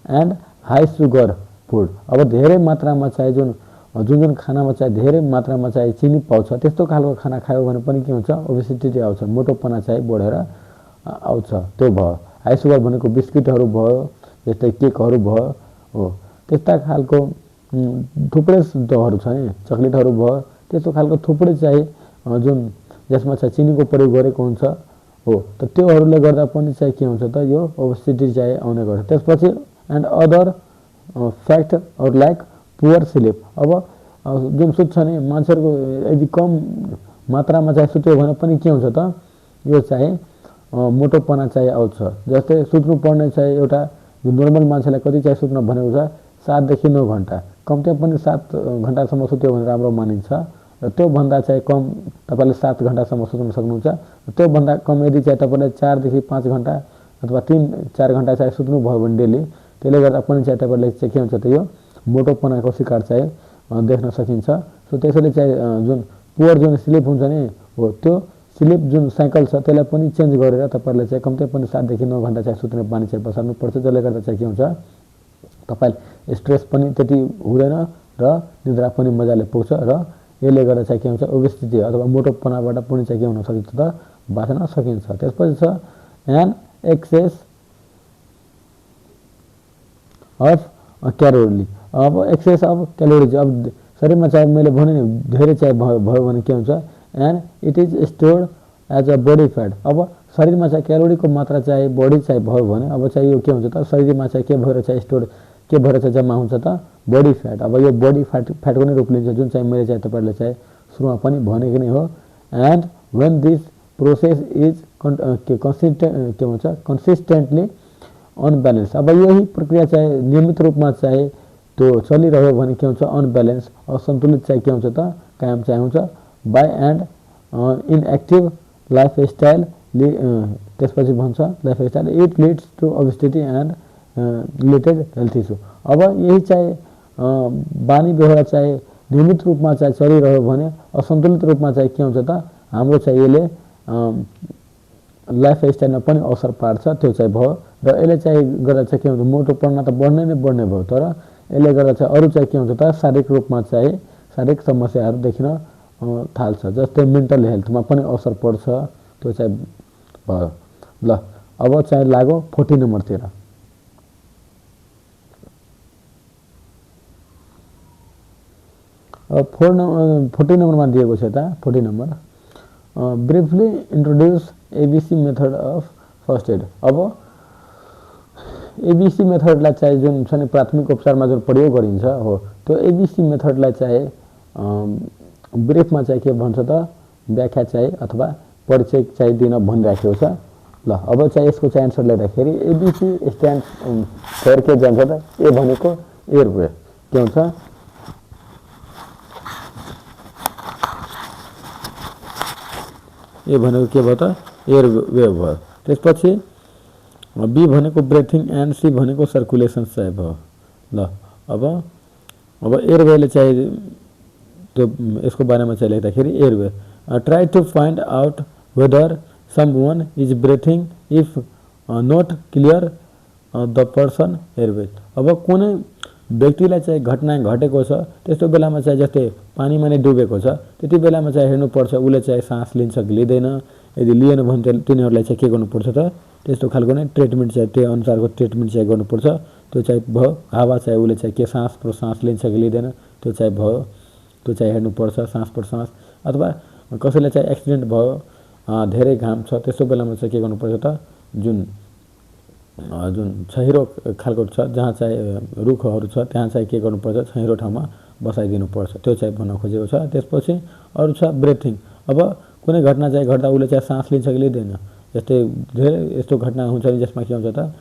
And high sugar food. अब धेरै मात्रामा चाहिँ जुन जुन खानामा चाहिँ धेरै मात्रामा चाहिँ चिनी पाउँछ त्यस्तो खालको खाना खायो भने पनि के हुन्छ, ओबेसिटी आउँछ, मोटोपना चाहिँ बढेर आउँछ। त्यो भयो। हाई सुगर भनेको बिस्किटहरू भयो, जस्तै केकहरू भयो, हो त्यस्ता खालको थुप्रै दहहरू छ नि, चक्लेटहरू भयो, त्यस्तो खालको थुप्रै चाहिँ जुन जसमा चाहिँ चिनीको प्रयोग गरेको हुन्छ, हो त त्योहरूले गर्दा पनि चाहिँ के हुन्छ त, यो ओबेसिटी चाहिँ आउने गर्छ। त्यसपछि and other fact or like poor sleep. अब जुन सुत्छ नि मान्छेहरूको यदि कम मात्रामा चाहिँ सुत्यो भने पनि के हुन्छ त, यो चाहिँ मोटोपना चाहिँ आउँछ। जस्तै सुत्नु पर्ने चाहिँ एउटा नर्मल मान्छेलाई कति चाहिँ सुत्न भनेको छ, 7 देखि 9 घन्टा, कम्तीमा पनि 7 घन्टासम्म सुत्यो भने राम्रो मानिन्छ। र त्योभन्दा चाहिँ कम तपाईँले 7 घन्टासम्म सुत्न सक्नुहुन्छ। त्योभन्दा कम यदि चाहिँ तपाईँले 4 देखि 5 घन्टा अथवा 3-4 घन्टा चाहिँ सुत्नुभयो भने डेली, त्यसले गर्दा पनि चाहिँ तपाईँले चाहिँ के हुन्छ त, यो मोटोपनाको शिकार चाहिँ देख्न सकिन्छ। सो त्यसैले चाहिँ जुन पुवर जुन स्लिप हुन्छ नि, हो त्यो स्लिप जुन साइकल छ त्यसलाई पनि चेन्ज गरेर तपाईँले चाहिँ कम्तीमा पनि 7 देखि 9 घन्टा चाहिँ सुत्ने बानी चाहिँ बसाल्नुपर्छ। जसले गर्दा चाहिँ के हुन्छ, तपाईँले स्ट्रेस पनि त्यति हुँदैन र निद्रा पनि मजाले पुग्छ। र यसले गर्दा चाहिँ के हुन्छ, ओबेसिटी अथवा मोटोपनाबाट पनि चाहिँ के हुन सकिन्छ त, बाँच्न सकिन्छ। त्यसपछि छ एन एक्सेस अफ क्यालोरी। अब एक्सेस अफ क्यालोरिज, अब शरीरमा चाहिँ मैले भने नि धेरै चाहिँ भयो भने के हुन्छ, and it is stored as a body fat. अब शरीरमा चाहिँ क्यालोरीको मात्रा चाहिँ बढी चाहिँ भयो भने अब चाहिँ यो के हुन्छ त, शरीरमा चाहिँ के भएर चाहिँ स्टोर के भएर चाहिँ जम्मा हुन्छ त, बडी फ्याट। अब यो बडी फ्याटको नै रूप लिन्छ, जुन चाहिँ मैले चाहिँ तपाईँहरूले चाहिँ सुरुमा पनि भनेको नै हो। And when this process is के भन्छ, कन्सिस्टेन्टली अनब्यालेन्स। अब यही प्रक्रिया चाहिँ नियमित रूपमा चाहिँ त्यो चलिरह्यो भने के हुन्छ, अनब्यालेन्स असन्तुलित चाहिँ के हुन्छ त, कायम चाहिँ हुन्छ। बाई एन्ड इनएक्टिभ लाइफस्टाइल, त्यसपछि भन्छ lifestyle it leads to obesity and related health issue. अब यही चाहिँ बानी व्यवहार चाहिँ नियमित रूपमा चाहिँ चलिरह्यो भने असन्तुलित रूपमा चाहिँ के हुन्छ त, हाम्रो चाहिँ यसले लाइफस्टाइलमा पनि असर पार्छ। त्यो चाहिँ भयो। र यसले चाहिँ गर्दा चाहिँ के हुन्छ, मोटोपना त बढ्ने नै बढ्ने भयो, तर यसले गर्दा चाहिँ अरू चाहिँ के हुन्छ त, शारीरिक रूपमा चाहिँ शारीरिक समस्याहरू देखिन थाल्छ। जस्तै मेन्टल हेल्थमा पनि असर पर्छ। त्यो चाहिँ भयो। ल अब चाहिँ लाग्यो 40 नम्बरतिर। 40 नम्बरमा दिएको छ यता 40 number, briefly introduce ABC method of first aid. अब एबिसी मेथडलाई चाहिँ जुन छ नि प्राथमिक उपचारमा जुन प्रयोग गरिन्छ, हो त्यो एबिसी मेथडलाई चाहिँ ब्रिफमा चाहिँ के भन्छ त, व्याख्या चाहिँ अथवा परिचय चाहिँ दिन भनिराखेको छ। ल अब चाहिँ यसको चाहिँ एन्सर लेख्दाखेरि एबिसी स्ट्यान्ड फर के जान्छ त, ए भनेको एयरवे के हुन्छ, ए भनेको के भयो त, एयरवे भयो। त्यसपछि बी भनेको ब्रेथिङ एन्ड सी भनेको सर्कुलेसन चाहिँ भयो। ल अब एयरवेले चाहिँ त्यो यसको बारेमा चाहिँ लेख्दाखेरि airway try to find out whether someone is breathing if not clear the person airway. अब कुनै व्यक्तिलाई चाहिँ घटना घटेको छ, त्यस्तो बेलामा चाहिँ जस्तै पानीमा नै डुबेको छ, त्यति बेलामा चाहिँ हेर्नुपर्छ उसले चाहिँ सास लिन्छ कि लिँदैन। यदि लिएन भने तिनीहरूलाई चाहिँ के गर्नुपर्छ त त्यस्तो खालको नै ट्रिटमेन्ट चाहिँ त्यही अनुसारको ट्रिटमेन्ट चाहिँ गर्नुपर्छ। त्यो चाहिँ भयो। हावा चाहिँ उसले चाहिँ के सास प्रसास लिन्छ कि लिँदैन त्यो चाहिँ भयो, त्यो चाहिँ हेर्नुपर्छ सास प्रसास। अथवा कसैलाई चाहिँ एक्सिडेन्ट भयो, धेरै घाम छ, त्यस्तो बेलामा चाहिँ के गर्नुपर्छ त जुन छहिरो खालको छ जहाँ चाहिँ रुखहरू छ त्यहाँ चाहिँ के गर्नुपर्छ छहिरो ठाउँमा बसाइदिनुपर्छ, त्यो चाहिँ भन्न खोजेको छ। त्यसपछि अरू छ ब्रेथिङ। अब कुनै घटना चाहिँ घट्दा उसले चाहिँ सास लिन्छ कि लिँदैन, जस्तै धेरै यस्तो घटना हुन्छ नि जसमा के हुन्छ त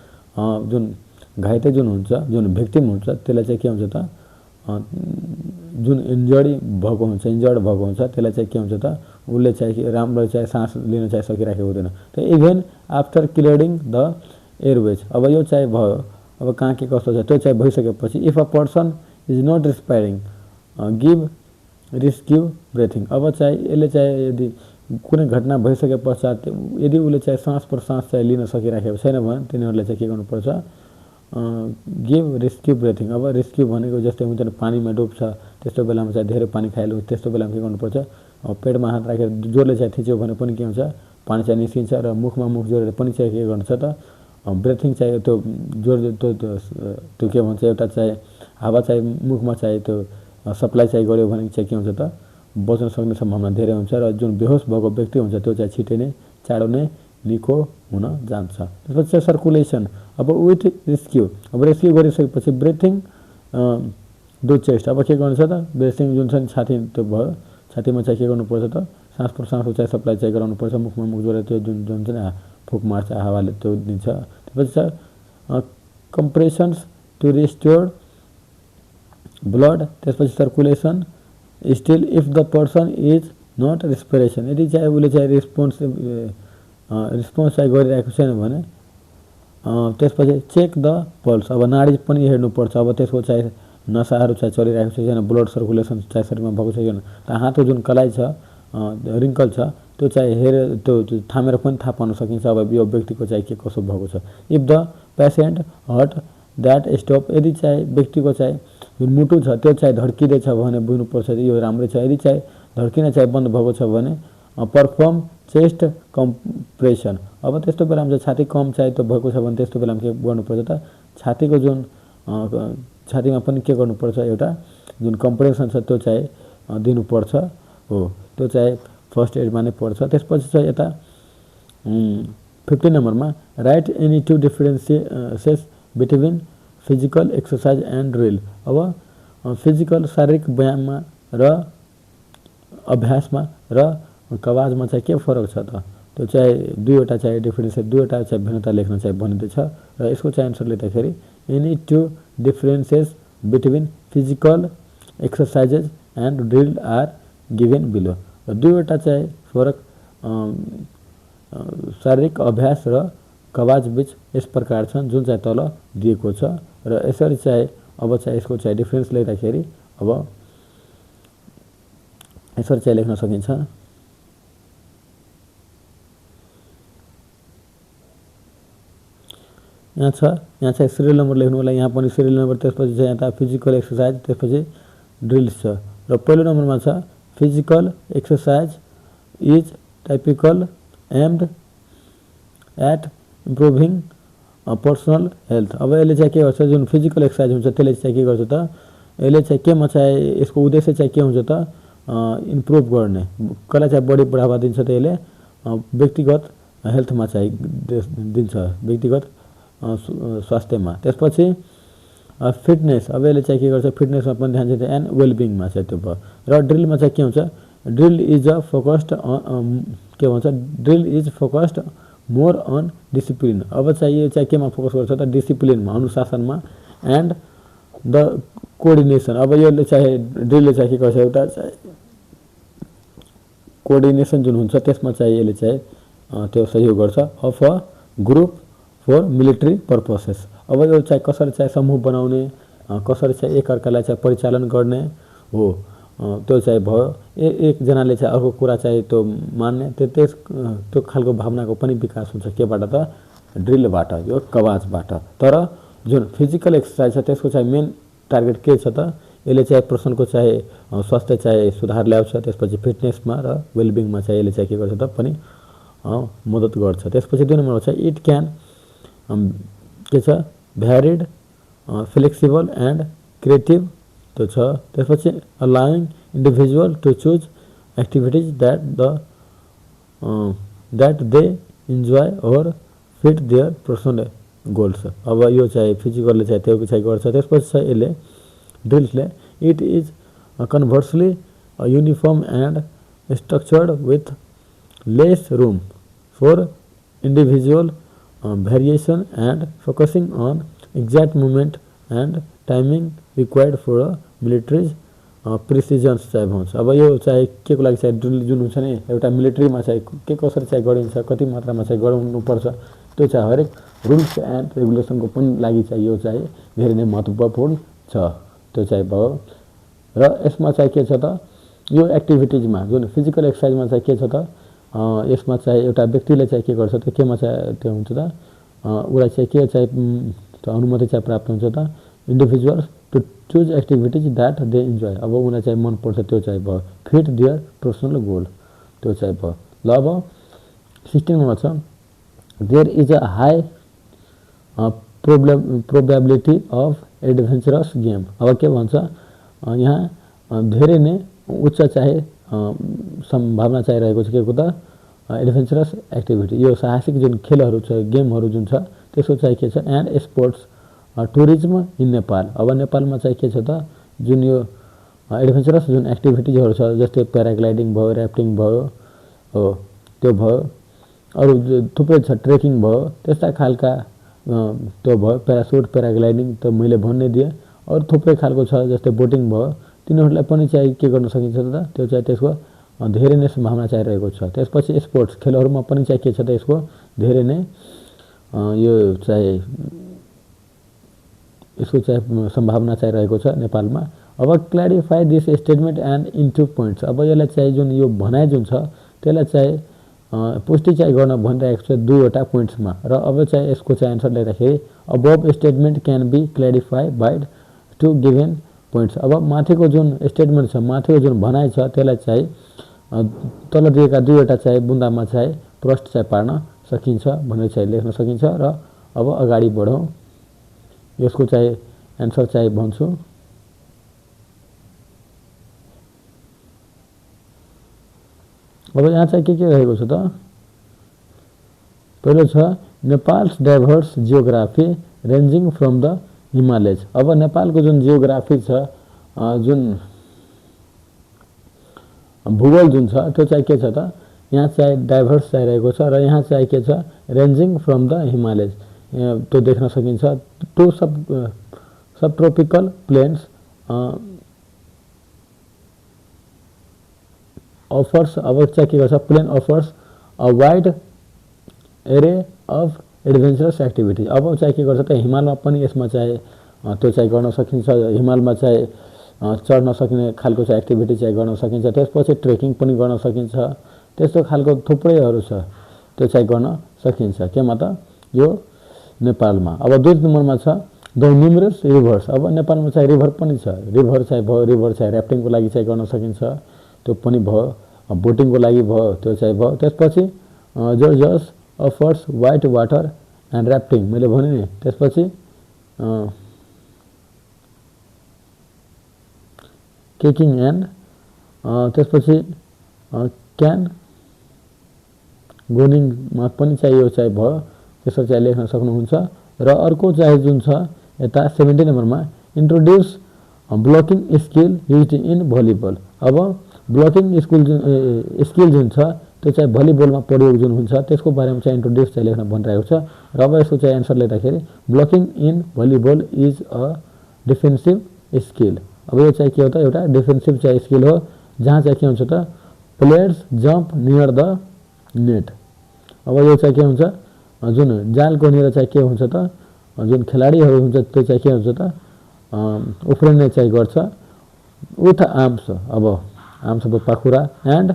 जुन घाइते जुन हुन्छ, जुन भिक्टिम हुन्छ त्यसलाई चाहिँ के हुन्छ त जुन इन्जर्ड भएको हुन्छ त्यसलाई चाहिँ के हुन्छ त उसले चाहिँ राम्रो चाहिँ सास लिन चाहिँ सकिराखेको हुँदैन। त even after clearing the Airways. अब यो चाहिँ भयो। अब कहाँ के कस्तो छ त्यो चाहिँ भइसकेपछि if a person is not respiring give rescue breathing. अब चाहिँ यसले चाहिँ यदि कुनै घटना भइसके पश्चात यदि उसले चाहिँ सास प्रसास चाहिँ लिन सकिराखेको छैन भने तिनीहरूले चाहिँ के गर्नुपर्छ गिभ रेस्क्यु ब्रेथिङ। अब रेस्क्यु भनेको जस्तै हुन्छ नि पानीमा डुब्छ त्यस्तो बेलामा चाहिँ धेरै पानी खाइहाल्यो त्यस्तो बेलामा के गर्नुपर्छ पेटमा हात राखेर जोरले चाहिँ थिच्यो भने पनि के हुन्छ पानी चाहिँ निस्किन्छ र मुखमा मुख जोडेर पनि चाहिँ के गर्छ त ब्रेथिङ चाहिँ त्यो जोड त्यो के भन्छ एउटा चाहिँ हावा चाहिँ मुखमा चाहिँ त्यो सप्लाई चाहिँ गऱ्यो भने चाहिँ के हुन्छ त बच्न सक्ने सम्भावना धेरै हुन्छ र जुन बेहोस भएको व्यक्ति हुन्छ त्यो चाहिँ छिटै नै चाँडो नै निको हुन जान्छ। त्यसपछि चाहिँ सर्कुलेसन। अब विथ रेस्क्यु। अब रेस्क्यु गरिसकेपछि ब्रेथिङ डु चेस्ट। अब के गर्नु छ त ब्रेथिङ जुन छ नि छाती त्यो भयो, छातीमा चाहिँ के गर्नुपर्छ त सास प्रसासको चाहिँ सप्लाई चाहिँ गराउनुपर्छ, मुखमा मुख जोडेर त्यो जुन हुन्छ नि फुक मार्छ हावाले त्यो दिन्छ। त्यसपछि छ कम्प्रेसन्स टु रिस्टोर ब्लड। त्यसपछि circulation still if the person is not respiration. यदि चाहिँ उसले चाहिँ रिस्पोन्स चाहिँ गरिरहेको छैन भने त्यसपछि चेक द पल्स। अब नाडी पनि हेर्नुपर्छ। अब त्यसको चाहिँ नसाहरू चाहिँ चलिरहेको छ छैन, ब्लड सर्कुलेसन चाहिँ शरीरमा भएको छ छैन। हातको जुन कलाई छ रिङ्कल छ त्यो चाहिँ हेरेर त्यो थामेर पनि थाहा पाउन सकिन्छ अब यो व्यक्तिको चाहिँ के कसो भएको छ। If the patient hurt that stop. यदि चाहिँ व्यक्तिको चाहिँ जुन मुटु छ त्यो चाहिँ धड्किँदैछ भने बुझ्नुपर्छ यो राम्रै छ। यदि चाहिँ धड्किन चाहिँ बन्द भएको छ भने पर्फर्म चेस्ट कम्प्रेसन। अब त्यस्तो बेलामा चाहिँ छाती कम चाहिँ त्यो भएको छ भने त्यस्तो बेलामा के गर्नुपर्छ त छातीको जुन छातीमा पनि के गर्नुपर्छ एउटा जुन कम्प्रेसन छ त्यो चाहिँ दिनुपर्छ हो, त्यो चाहिँ फर्स्ट एडमा नै पर्छ। त्यसपछि चाहिँ यता 15 नम्बरमा write any two differences between physical exercise and drill. अब फिजिकल शारीरिक व्यायाममा र अभ्यासमा र कवाजमा चाहिँ के फरक छ त त्यो चाहिँ दुईवटा चाहिँ डिफरेन्स दुईवटा चाहिँ भिन्नता लेख्न चाहिँ भनिँदैछ र यसको चाहिँ एन्सर लेख्दाखेरि any two differences between physical exercises and drill are given below. र दुईवटा चाहिँ फरक शारीरिक अभ्यास र कवाज बीच यस प्रकार छन् जुन चाहिँ तल दिएको छ र यसरी चाहिँ अब चाहिँ यसको चाहिँ डिफरेन्स लेख्दाखेरि अब यसरी चाहिँ लेख्न सकिन्छ। यहाँ चाहिँ सिरियल नम्बर लेख्नु होला, यहाँ पनि सिरियल नम्बर, त्यसपछि चाहिँ यता फिजिकल एक्सर्साइज, त्यसपछि ड्रिल्स छ। र पहिलो नम्बरमा छ physical exercise is typical aimed at improving personal health. अब यसले चाहिँ के गर्छ जुन फिजिकल एक्सर्साइज हुन्छ त्यसले चाहिँ के गर्छ त यसले चाहिँ केमा चाहिँ यसको उद्देश्य चाहिँ के हुन्छ त इम्प्रुभ गर्ने, कसलाई चाहिँ बढी बढावा दिन्छ त यसले व्यक्तिगत हेल्थमा चाहिँ दिन्छ, व्यक्तिगत स्वास्थ्यमा। त्यसपछि फिटनेस। अब यसले चाहिँ के गर्छ फिटनेसमा पनि ध्यान दिन्छ एन्ड वेलबिङमा चाहिँ त्यो भयो। र ड्रिलमा चाहिँ के हुन्छ ड्रिल इज अ फोकस्ड के भन्छ drill is focused more on discipline. अब चाहिँ यो चाहिँ केमा फोकस गर्छ त डिसिप्लिनमा, अनुशासनमा एन्ड द कोअर्डिनेसन। अब यसले चाहिँ ड्रिलले चाहिँ के गर्छ एउटा चाहिँ कोअर्डिनेसन जुन हुन्छ त्यसमा चाहिँ यसले चाहिँ त्यो सहयोग गर्छ of a group for military purposes. अब यो चाहिँ कसरी चाहिँ समूह बनाउने, कसरी चाहिँ एकअर्कालाई चाहिँ परिचालन गर्ने हो त्यो चाहिँ भयो। एकजनाले चाहिँ अर्को कुरा चाहिँ त्यो मान्ने त्यो खालको भावनाको पनि विकास हुन्छ केबाट त ड्रिलबाट, यो कवाजबाट। तर जुन फिजिकल एक्सर्साइज छ त्यसको चाहिँ मेन टार्गेट के छ त यसले चाहिँ पर्सनको चाहिँ स्वास्थ्य चाहिँ सुधार ल्याउँछ, त्यसपछि फिटनेसमा र वेलबिङमा चाहिँ यसले चाहिँ के गर्छ त पनि मद्दत गर्छ। त्यसपछि 2 नम्बरमा छ इट क्यान के छ भ्यारिड फ्लेक्सिबल एन्ड क्रिएटिभ त्यो छ। त्यसपछि allowing individual to choose activities that they enjoy or fit their personal goals. अब यो चाहिँ फिजिकलले चाहिँ त्यो चाहिँ गर्छ। त्यसपछि छ यसले ड्रिल्सले it is conversely uniform and structured with less room for individual variation and focusing on exact movement and timing required for military's precisions चाहिँ भन्छ। अब यो चाहिँ के को लागि चाहिँ ड्रिल जुन हुन्छ नि एउटा मिलिट्रीमा चाहिँ के कसरी चाहिँ गरिन्छ कति मात्रामा चाहिँ गराउनुपर्छ त्यो चाहिँ हरेक रुल्स एन्ड रेगुलेसनको पनि लागि चाहिँ यो चाहिँ धेरै नै महत्त्वपूर्ण छ त्यो चाहिँ भयो। र यसमा चाहिँ के छ त यो एक्टिभिटिजमा जुन फिजिकल एक्सर्साइजमा चाहिँ के छ त यसमा चाहिँ एउटा व्यक्तिले चाहिँ के गर्छ त केमा चाहिँ त्यो हुन्छ त उसलाई चाहिँ के चाहिँ अनुमति चाहिँ प्राप्त हुन्छ त individuals to choose activities that they enjoy. अब उनीलाई चाहिँ मनपर्छ त्यो चाहिँ भयो फिट देयर पर्सनल गोल त्यो चाहिँ भयो। ल अब 16 नम्बर छ there is a high probability of adventurous game. अब के भन्छ यहाँ धेरै नै उच्च चाहिँ सम्भावना चाहिँ रहेको छ के को त एडभेन्चरस एक्टिभिटी यो साहसिक जुन खेलहरू छ गेमहरू जुन छ त्यसको चाहिँ के छ and sports tourism in Nepal. अब नेपालमा चाहिँ के छ त जुन यो एडभेन्चरस जुन एक्टिभिटिजहरू छ जस्तै प्याराग्लाइडिङ भयो ऱ्याफ्टिङ भयो हो त्यो भयो अरू थुप्रै छ ट्रेकिङ भयो त्यस्ता खालका त्यो भयो प्यारासुट प्याराग्लाइडिङ त मैले भन्नै दिएँ अरू थुप्रै खालको छ जस्तै बोटिङ भयो तिनीहरूलाई पनि चाहिँ के गर्न सकिन्छ त त्यो चाहिँ त्यसको धेरै नै सम्भावना चाहिँ रहेको छ। त्यसपछि स्पोर्ट्स खेलहरूमा पनि चाहिँ के छ त यसको धेरै नै यो चाहिँ यसको चाहिँ सम्भावना चाहिँ रहेको छ नेपालमा। अब clarify this statement and into points. अब यसलाई चाहिँ जुन यो भनाइ जुन छ त्यसलाई चाहिँ पुष्टि चाहिँ गर्न भनिरहेको छ 2वटा पोइन्ट्समा र अब चाहिँ यसको चाहिँ एन्सर लेख्दाखेरि above statement can be clarify by 2 given points. अब माथिको जुन स्टेटमेन्ट छ माथिको जुन भनाइ छ त्यसलाई चाहिँ तल दिएका 2वटा चाहिँ बुन्दामा चाहिँ प्रश्न चाहिँ पार्न सकिन्छ भनेर चाहिँ लेख्न सकिन्छ। र अब अगाडि बढौँ यसको चाहिँ एन्सर चाहिँ भन्छु। अब यहाँ चाहिँ के रहेको छ त पहिलो छ Nepal's diverse geography ranging from the Himalayas. अब नेपालको जुन जियोग्राफी छ जुन भूगोल जुन छ त्यो चाहिँ के छ त यहाँ चाहिँ डाइभर्स चाहिँ रहेको छ र यहाँ चाहिँ के छ रेन्जिङ फ्रम द हिमालयज त्यो देख्न सकिन्छ। 2 सब ट्रोपिकल प्लेन्स अफर्स अब चाहिँ के गर्छ प्लेन अफर्स अ वाइड एरे अफ एडभेन्चरस एक्टिभिटी। अब चाहिँ के गर्छ त हिमालमा पनि यसमा चाहिँ त्यो चाहिँ गर्न सकिन्छ हिमालमा चाहिँ चढ्न सकिने खालको चाहिँ एक्टिभिटी चाहिँ गर्न सकिन्छ। त्यसपछि ट्रेकिङ पनि गर्न सकिन्छ त्यस्तो खालको थुप्रैहरू छ त्यो चाहिँ गर्न सकिन्छ केमा त यो नेपालमा। अब 2 नम्बरमा छ द न्युमरस रिभर्स। अब नेपालमा चाहिँ रिभर पनि छ रिभर चाहिँ भयो रिभर चाहिँ ऱ्याफ्टिङको लागि चाहिँ गर्न सकिन्छ त्यो पनि भयो बोटिङको लागि भयो त्यो चाहिँ भयो। त्यसपछि gorges offers white water and rafting मैले भने नि। त्यसपछि केकिङ एन्ड त्यसपछि क्यान गोनिङमा पनि चाहिँ यो चाहिँ भयो त्यसो चाहिँ लेख्न सक्नुहुन्छ। र अर्को चाहिँ जुन छ यता 17 नम्बरमा introduce blocking skill use in volleyball. अब ब्लकिङ स्किल जुन छ त्यो चाहिँ भलिबलमा प्रयोग जुन हुन्छ त्यसको बारेमा चाहिँ इन्ट्रोड्युस चाहिँ लेख्न भनिरहेको छ। र अब यसको चाहिँ एन्सर लेख्दाखेरि blocking in volleyball is a defensive skill. अब यो चाहिँ के हो त एउटा डिफेन्सिभ चाहिँ स्किल हो जहाँ चाहिँ के हुन्छ त players jump near the net. अब यो चाहिँ के हुन्छ जुन जालको निर चाहिँ के हुन्छ त जुन खेलाडीहरू हुन्छ त्यो चाहिँ के हुन्छ त उफ्रिने चाहिँ गर्छ विथ आर्म्स। अब आर्म्स अब पाखुरा एन्ड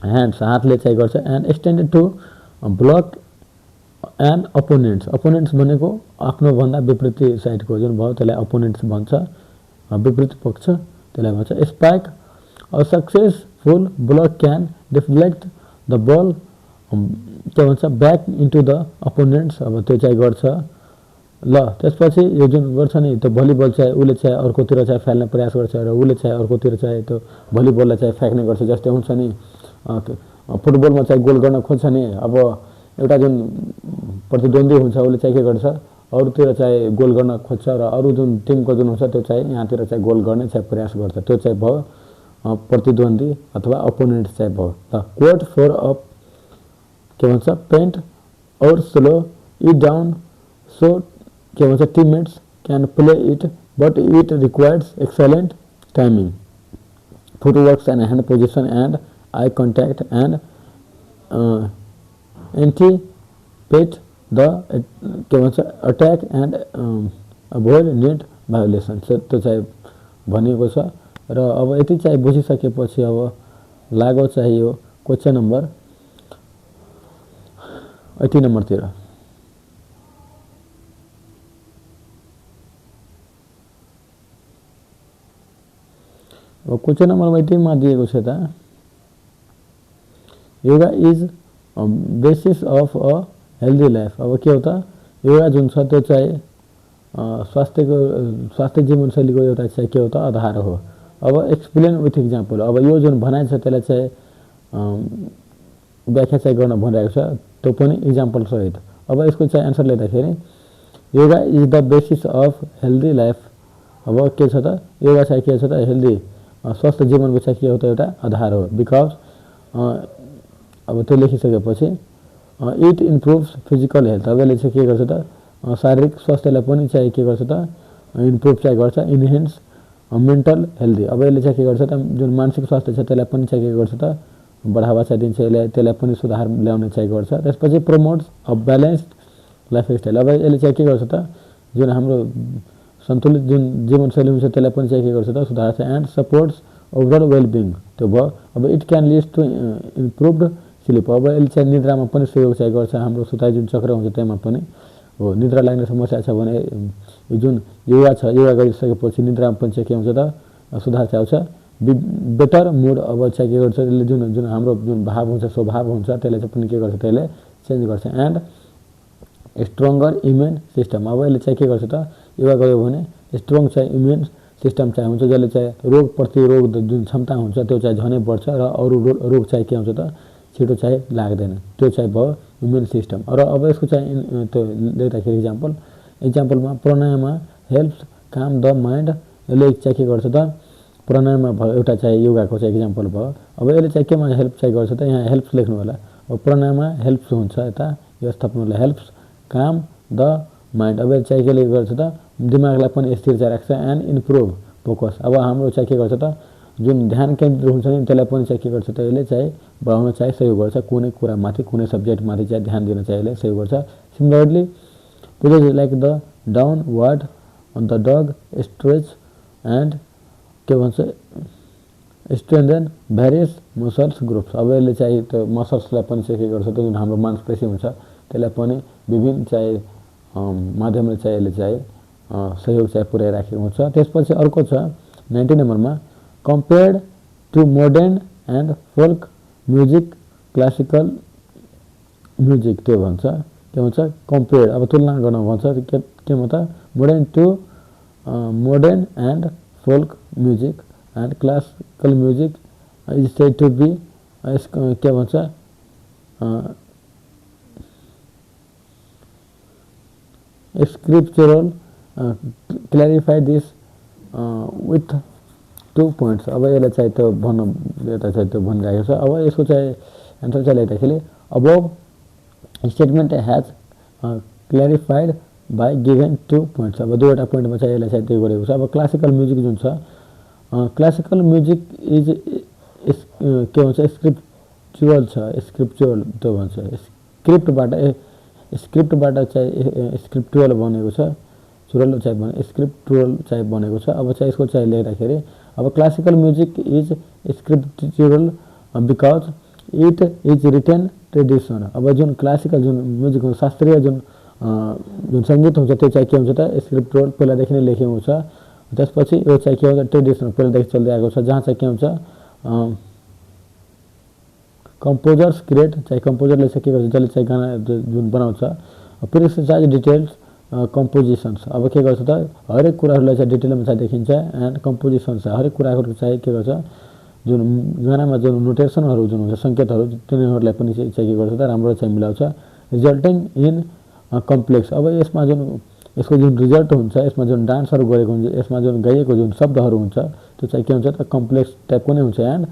ह्यान्ड्स हातले चाहिँ गर्छ and extended to block and opponents. Opponents भनेको आफ्नोभन्दा विपरीत साइडको जुन भयो त्यसलाई अपोनेन्ट्स भन्छ विपरीत पक्ष त्यसलाई भन्छ। Spike a successful block can deflect the ball के भन्छ ब्याक इन्टु द अपोनेन्ट्स, अब त्यो चाहिँ गर्छ। ल त्यसपछि यो जुन गर्छ नि त्यो भलिबल चाहिँ उसले चाहिँ अर्कोतिर चाहिँ फाल्ने प्रयास गर्छ र उसले चाहिँ अर्कोतिर चाहिँ त्यो भलिबललाई चाहिँ फ्याँक्ने गर्छ। जस्तै हुन्छ नि फुटबलमा चाहिँ गोल गर्न खोज्छ नि, अब एउटा जुन प्रतिद्वन्दी हुन्छ उसले चाहिँ के गर्छ अरूतिर चाहिँ गोल गर्न खोज्छ र अरू जुन टिमको जुन हुन्छ त्यो चाहिँ यहाँतिर चाहिँ गोल गर्ने चाहिँ प्रयास गर्छ, त्यो चाहिँ भयो प्रतिद्वन्दी अथवा अपोनेन्ट चाहिँ भयो। द कोड फोर अफ के भन्छ पेन्ट और स्लो इट डाउन सो के भन्छ teammates can play it but it requires excellent timing, footworks and hand position and eye contact and anticipate the के भन्छ attack and avoid net violation, त्यो चाहिँ भनिएको छ। र अब यति चाहिँ बुझिसकेपछि अब लाग्यो चाहिँ यो क्वेसन नम्बर 80 नम्बरतिर। अब क्वेसन नम्बर 80 मा दिएको छ त yoga is basis of a healthy life. अब के हो त योगा जुन छ त्यो चाहिँ स्वास्थ्य जीवनशैलीको एउटा चाहिँ के हो त आधार हो। अब एक्सप्लेन विथ इक्जाम्पल, अब यो जुन भनाइ छ त्यसलाई चाहिँ व्याख्या चाहिँ गर्न भनिरहेको छ, त्यो पनि इक्जाम्पल सहित। अब यसको चाहिँ एन्सर लेख्दाखेरि yoga is the basis of healthy life. अब के छ त योगा चाहिँ के छ त हेल्दी स्वस्थ जीवनको चाहिँ के हो त एउटा आधार हो। बिकज अब त्यो लेखिसकेपछि इट इम्प्रुभ्स फिजिकल हेल्थ, अब यसले चाहिँ के गर्छ त शारीरिक स्वास्थ्यलाई पनि चाहिँ के गर्छ त इम्प्रुभ चाहिँ गर्छ। इन्हेन्स मेन्टल हेल्दी, अब यसले चाहिँ के गर्छ त जुन मानसिक स्वास्थ्य छ त्यसलाई पनि चाहिँ के गर्छ त बढावा चाहिँ दिन्छ, त्यसलाई पनि सुधार ल्याउने चाहिँ गर्छ। त्यसपछि प्रमोट्स अ ब्यालेन्स्ड लाइफस्टाइल, अब यसले चाहिँ के गर्छ त जुन हाम्रो सन्तुलित जुन जीवनशैली हुन्छ त्यसलाई पनि चाहिँ के गर्छ त सुधार्छ। एन्ड सपोर्ट्स ओभरअल वेलबिङ, त्यो भयो। अब it can lead to improved sleep, अब यसले चाहिँ निद्रामा पनि सहयोग चाहिँ गर्छ। हाम्रो सुताइ जुन चक्र हुन्छ त्यसमा पनि हो, निद्रा लाग्ने समस्या छ भने जुन योगा छ योगा गरिसकेपछि निद्रामा पनि चाहिँ के हुन्छ त सुधार चाहिँ आउँछ। बेटर मुड, अब चाहिँ के गर्छ यसले जुन जुन हाम्रो जुन भाव हुन्छ स्वभाव हुन्छ त्यसले चाहिँ पनि के गर्छ त्यसले चेन्ज गर्छ। एन्ड स्ट्रङ्गर इम्युन सिस्टम, अब यसले चाहिँ के गर्छ त योगा गर्यो भने स्ट्रङ चाहिँ इम्युन सिस्टम चाहिँ हुन्छ, जसले चाहिँ रोग प्रतिरोध जुन क्षमता हुन्छ त्यो चाहिँ झनै बढ्छ र अरू रोग चाहिँ के हुन्छ त छिटो चाहिँ लाग्दैन, त्यो चाहिँ भयो इम्युन सिस्टम। र अब यसको चाहिँ त्यो लेख्दाखेरि इक्जाम्पलमा प्राणायाममा हेल्प्स काम द माइन्ड, यसले चाहिँ के गर्छ त प्राणायाममा भयो एउटा चाहिँ योगाको चाहिँ इक्जाम्पल भयो। अब यसले चाहिँ केमा हेल्प चाहिँ गर्छ त यहाँ हेल्प्स लेख्नु होला। अब प्राणायाममा हेल्प्स हुन्छ यता यो स्थापनालाई हेल्प्स काम द माइन्ड, अब चाहिँ केले गर्छ त दिमागलाई पनि स्थिर चाहिँ राख्छ। एन्ड इम्प्रुभ फोकस, अब हाम्रो चाहिँ के गर्छ त जुन ध्यान केन्द्रित हुन्छ नि त्यसलाई पनि चाहिँ के गर्छ त यसले चाहिँ बढाउन चाहिँ सहयोग गर्छ, कुनै कुरामाथि कुनै सब्जेक्टमाथि चाहिँ ध्यान दिन चाहिँ यसले सहयोग गर्छ। Similarly poses like the downward on the dog stretch and के भन्छ स्ट्रेन्थन भेरियस मसल्स ग्रुप्स, अब यसले चाहिँ त्यो मसल्सलाई पनि चाहिँ के गर्छ त जुन हाम्रो मांसपेशी हुन्छ त्यसलाई पनि विभिन्न चाहिँ माध्यमले चाहिँ यसले चाहिँ सहयोग चाहिँ पुर्याइराखेको हुन्छ। त्यसपछि अर्को छ 90 नम्बरमा compared to modern and folk music classical music, त्यो भन्छ के भन्छ कम्पेयर, अब तुलना गर्न भन्छ केमा त modern and folk music and classical music is said to be के भन्छ scriptural clarify this with 2 points, अब यसलाई चाहिँ त्यो भन्न यता चाहिँ त्यो भनिरहेको छ। अब यसको चाहिँ एन्सर चाहिँ लेख्दाखेरि above statement has clarified by given 2 points, अब दुईवटा पोइन्टमा चाहिँ यसलाई चाहिँ त्यो गरेको छ। अब क्लासिकल म्युजिक जुन छ क्लासिकल म्युजिक इज के भन्छ स्क्रिप्चुअल छ, स्क्रिप्चुअल त्यो भन्छ स्क्रिप्टबाट चाहिँ स्क्रिप्चुअल बनेको छ, चुरल चाहिँ बने स्क्रिप्चुअल चाहिँ बनेको छ। अब चाहिँ यसको चाहिँ लेख्दाखेरि अब classical music is scriptural because it is written tradition, अब जुन क्लासिकल जुन म्युजिक हुन्छ शास्त्रीय जुन सङ्गीत हुन्छ त्यो चाहिँ के हुन्छ त स्क्रिप्चुअल पहिलादेखि नै लेखेको हुन्छ। त्यसपछि यो चाहिँ के हुन्छ ट्रेडिसनल पहिलादेखि चल्दै आएको छ, जहाँ चाहिँ के हुन्छ कम्पोजर्स क्रिएट चाहिँ कम्पोजरले चाहिँ के गर्छ जसले चाहिँ गाना जुन बनाउँछ प्रिसाइज डिटेल्स कम्पोजिसन्स अब के गर्छ त हरेक कुराहरूलाई चाहिँ डिटेलमा चाहिँ देखिन्छ एन्ड कम्पोजिसन्स हरेक कुराहरू चाहिँ के गर्छ जुन गानामा जुन नोटेसनहरू जुन हुन्छ सङ्केतहरू तिनीहरूलाई पनि चाहिँ के गर्छ त राम्रो चाहिँ मिलाउँछ रिजल्टिङ इन कम्प्लेक्स अब यसमा जुन यसको जुन रिजल्ट हुन्छ यसमा जुन डान्सहरू गरेको हुन्छ यसमा जुन गाइएको जुन शब्दहरू हुन्छ त्यो चाहिँ के हुन्छ त कम्प्लेक्स टाइपको नै हुन्छ and